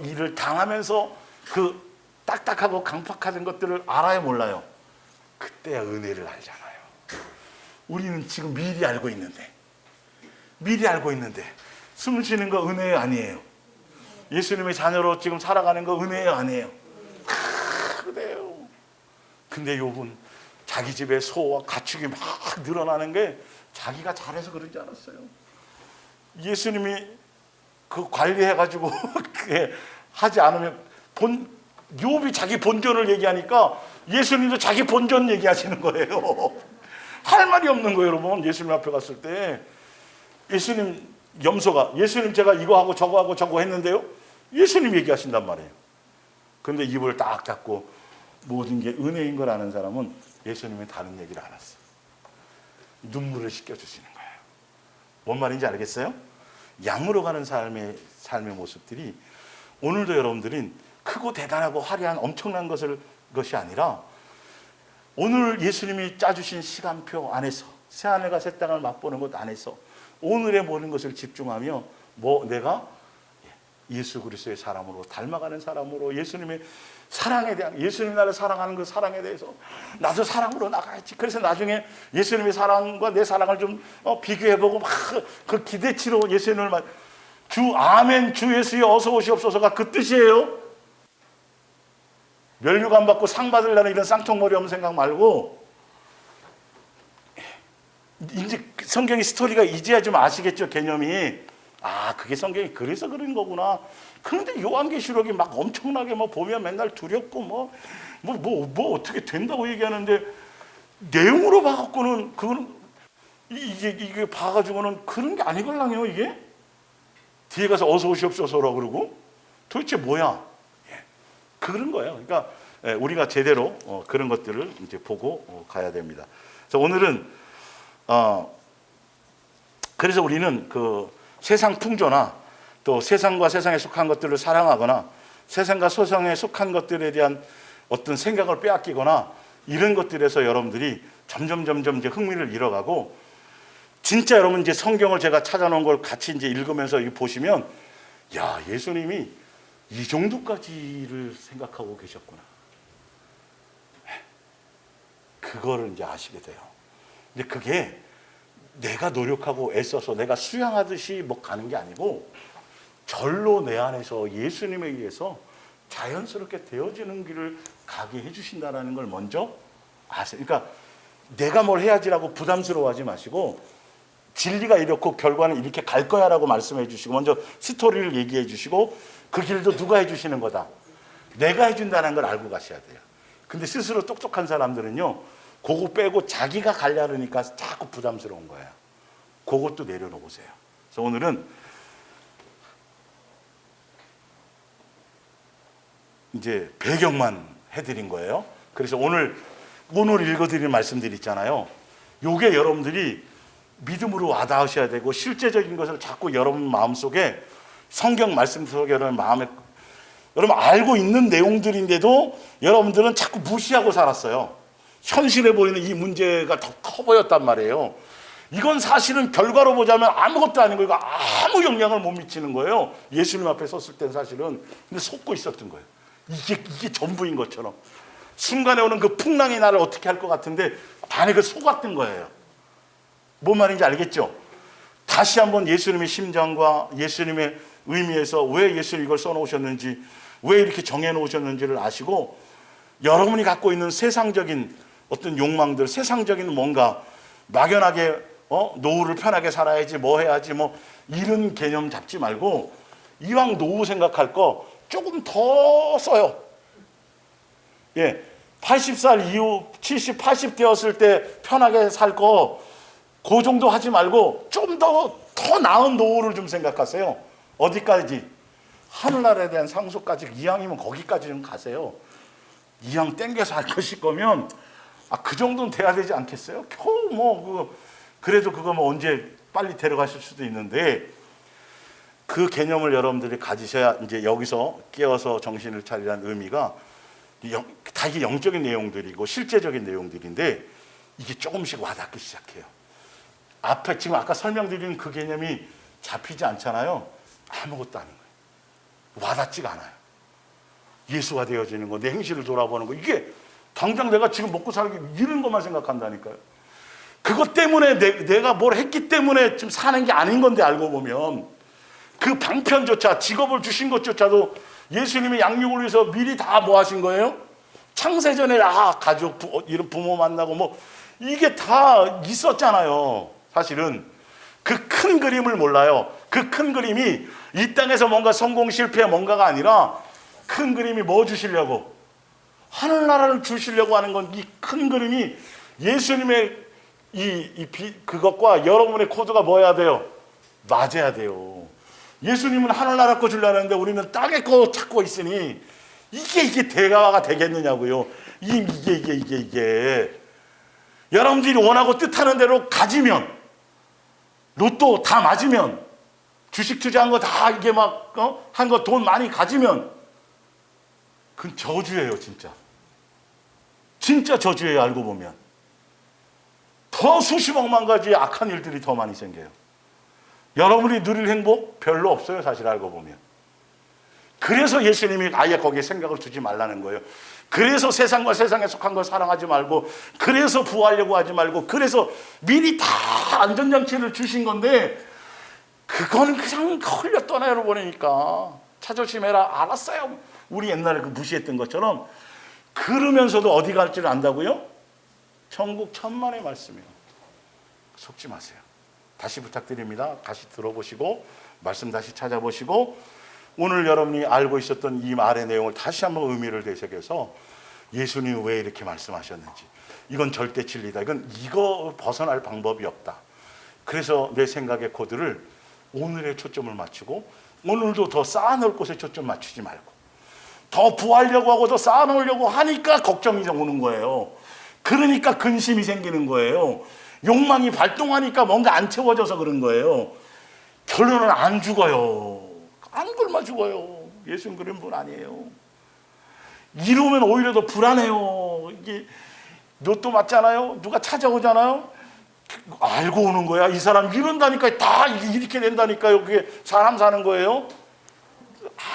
일을 당하면서 그 딱딱하고 강팍한 것들을 알아요, 몰라요? 그때야 은혜를 알잖아요. 우리는 지금 미리 알고 있는데 숨 쉬는 거 은혜 아니에요? 예수님의 자녀로 지금 살아가는 거 은혜 아니에요? 그래요. 근데 욥은 자기 집에 소와 가축이 막 늘어나는 게 자기가 잘해서 그런지 알았어요. 예수님이 그 관리해가지고 그게 하지 않으면 욥이 자기 본전을 얘기하니까 예수님도 자기 본전 얘기하시는 거예요. 할 말이 없는 거예요, 여러분. 예수님 앞에 갔을 때 예수님 염소가 예수님 제가 이거 하고 저거 했는데요. 예수님 얘기하신단 말이에요. 근데 입을 딱 닫고 모든 게 은혜인 걸 아는 사람은 예수님이 다른 얘기를 안 했어요. 눈물을 씻겨주시는 거예요. 뭔 말인지 알겠어요? 양으로 가는 삶의 모습들이 오늘도 여러분들은 크고 대단하고 화려한 엄청난 것이 아니라 오늘 예수님이 짜주신 시간표 안에서 새하늘과 새 땅을 맛보는 것 안에서 오늘의 모든 것을 집중하며 내가 예수 그리스도의 사람으로 닮아가는 사람으로 예수님의 사랑에 대한 예수님 나를 사랑하는 그 사랑에 대해서 나도 사랑으로 나가야지. 그래서 나중에 예수님의 사랑과 내 사랑을 좀 비교해보고 막 그 기대치로 예수님을 주 아멘 주 예수여 어서 오시옵소서가 그 뜻이에요. 면류관 안 받고 상 받으려는 이런 쌍통머리 없는 생각 말고 이제 성경의 스토리가 이제야 좀 아시겠죠, 개념이. 그게 성경이 그래서 그런 거구나. 그런데 요한계시록이 막 엄청나게 보면 맨날 두렵고 뭐 어떻게 된다고 얘기하는데 내용으로 봐갖고는 그건 이게 봐가지고는 그런 게 아니걸랑요. 이게 뒤에 가서 어서 오시옵소서라고 그러고 도대체 뭐야? 그런 거예요. 그러니까 우리가 제대로 그런 것들을 이제 보고 가야 됩니다. 그래서 오늘은 그래서 우리는 그 세상 풍조나 또 세상과 세상에 속한 것들을 사랑하거나 세상과 세상에 속한 것들에 대한 어떤 생각을 빼앗기거나 이런 것들에서 여러분들이 점점 이제 흥미를 잃어가고 진짜 여러분 이제 성경을 제가 찾아놓은 걸 같이 이제 읽으면서 보시면 야, 예수님이 이 정도까지를 생각하고 계셨구나. 그거를 이제 아시게 돼요. 근데 그게 내가 노력하고 애써서 내가 수양하듯이 가는 게 아니고 절로 내 안에서 예수님에 의해서 자연스럽게 되어지는 길을 가게 해주신다는 걸 먼저 아세요. 그러니까 내가 뭘 해야지라고 부담스러워하지 마시고 진리가 이렇고 결과는 이렇게 갈 거야 라고 말씀해 주시고 먼저 스토리를 얘기해 주시고 그 길도 누가 해주시는 거다. 내가 해준다는 걸 알고 가셔야 돼요. 근데 스스로 똑똑한 사람들은요. 그거 빼고 자기가 가려니까 자꾸 부담스러운 거예요. 그것도 내려놓으세요. 그래서 오늘은 이제 배경만 해드린 거예요. 그래서 오늘 읽어드릴 말씀들 있잖아요. 요게 여러분들이 믿음으로 와닿으셔야 되고 실제적인 것을 자꾸 여러분 마음속에 성경 말씀 속에 여러분 마음에 여러분 알고 있는 내용들인데도 여러분들은 자꾸 무시하고 살았어요. 현실에 보이는 이 문제가 더 커 보였단 말이에요. 이건 사실은 결과로 보자면 아무것도 아닌 거예요. 아무 영향을 못 미치는 거예요. 예수님 앞에 섰을 땐 사실은. 근데 속고 있었던 거예요. 이게 전부인 것처럼. 순간에 오는 그 풍랑이 나를 어떻게 할 것 같은데 안에 그 속았던 거예요. 뭔 말인지 알겠죠? 다시 한번 예수님의 심정과 예수님의 의미에서 왜 예수님 이걸 써놓으셨는지 왜 이렇게 정해놓으셨는지를 아시고 여러분이 갖고 있는 세상적인 어떤 욕망들, 세상적인 뭔가 막연하게 노후를 편하게 살아야지 뭐 해야지 뭐 이런 개념 잡지 말고 이왕 노후 생각할 거 조금 더 써요. 80살 이후 70, 80 되었을 때 편하게 살 거 그 정도 하지 말고 좀 더 나은 노후를 좀 생각하세요. 어디까지? 하늘나라에 대한 상속까지 이왕이면 거기까지 좀 가세요. 이왕 땡겨서 할 것일 거면 그 정도는 돼야 되지 않겠어요? 겨우 그래도 그거 언제 빨리 데려가실 수도 있는데 그 개념을 여러분들이 가지셔야 이제 여기서 깨어서 정신을 차리라는 의미가 다 이게 영적인 내용들이고 실제적인 내용들인데 이게 조금씩 와닿기 시작해요. 앞에 지금 아까 설명드린 그 개념이 잡히지 않잖아요. 아무것도 아닌 거예요. 와닿지가 않아요. 예수가 되어지는 거, 내 행실을 돌아보는 거, 이게 당장 내가 지금 먹고 살기 이런 것만 생각한다니까요. 그것 때문에 내가 뭘 했기 때문에 지금 사는 게 아닌 건데, 알고 보면 그 방편조차, 직업을 주신 것조차도 예수님이 양육을 위해서 미리 다 뭐 하신 거예요? 창세전에 가족, 이런 부모 만나고 뭐 이게 다 있었잖아요. 사실은 그 큰 그림을 몰라요. 그 큰 그림이 이 땅에서 뭔가 성공 실패 뭔가가 아니라 큰 그림이 뭐 주시려고? 하늘나라를 주시려고 하는 건, 이 큰 그림이 예수님의 그것과 여러분의 코드가 뭐여야 돼요? 맞아야 돼요. 예수님은 하늘나라 거 주려는데 우리는 땅의 거 찾고 있으니 이게 대가가 되겠느냐고요. 이게 여러분들이 원하고 뜻하는 대로 가지면, 로또 다 맞으면, 주식 투자한 거 다 이게 막 한 거 돈 많이 가지면 그건 저주예요. 진짜 저주예요. 알고 보면 더 수십억만 가지 악한 일들이 더 많이 생겨요. 여러분이 누릴 행복 별로 없어요. 사실 알고 보면. 그래서 예수님이 아예 거기에 생각을 두지 말라는 거예요. 그래서 세상과 세상에 속한 걸 사랑하지 말고, 그래서 부하려고 하지 말고, 그래서 미리 다 안전장치를 주신 건데, 그거는 그냥 흘려 떠나려 보내니까 차조심해라. 알았어요. 우리 옛날에 그 무시했던 것처럼. 그러면서도 어디 갈지를 안다고요? 천국 천만의 말씀이요. 속지 마세요. 다시 부탁드립니다. 다시 들어보시고 말씀 다시 찾아보시고, 오늘 여러분이 알고 있었던 이 말의 내용을 다시 한번 의미를 되새겨서 예수님이 왜 이렇게 말씀하셨는지, 이건 절대 진리다, 이거 벗어날 방법이 없다. 그래서 내 생각의 코드를 오늘에 초점을 맞추고, 오늘도 더 쌓아놓을 곳에 초점 맞추지 말고, 더 부하려고 하고 더 쌓아놓으려고 하니까 걱정이 오는 거예요. 그러니까 근심이 생기는 거예요. 욕망이 발동하니까 뭔가 안 채워져서 그런 거예요. 결론은 안 죽어요. 안 굶어 죽어요. 예수는 그런 분 아니에요. 이러면 오히려 더 불안해요. 이게 로또 맞잖아요. 누가 찾아오잖아요. 알고 오는 거야. 이 사람 이런다니까, 다 이렇게 된다니까요. 그게 사람 사는 거예요?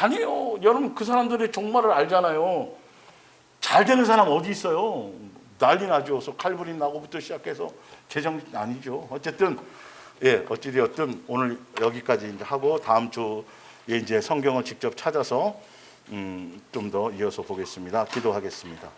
아니에요. 여러분 그 사람들의 종말을 알잖아요. 잘 되는 사람 어디 있어요? 난리 나죠. 칼부림 나고부터 시작해서 제정 아니죠. 어쨌든 어찌되었든 오늘 여기까지 이제 하고, 다음 주에 이제 성경을 직접 찾아서 좀 더 이어서 보겠습니다. 기도하겠습니다.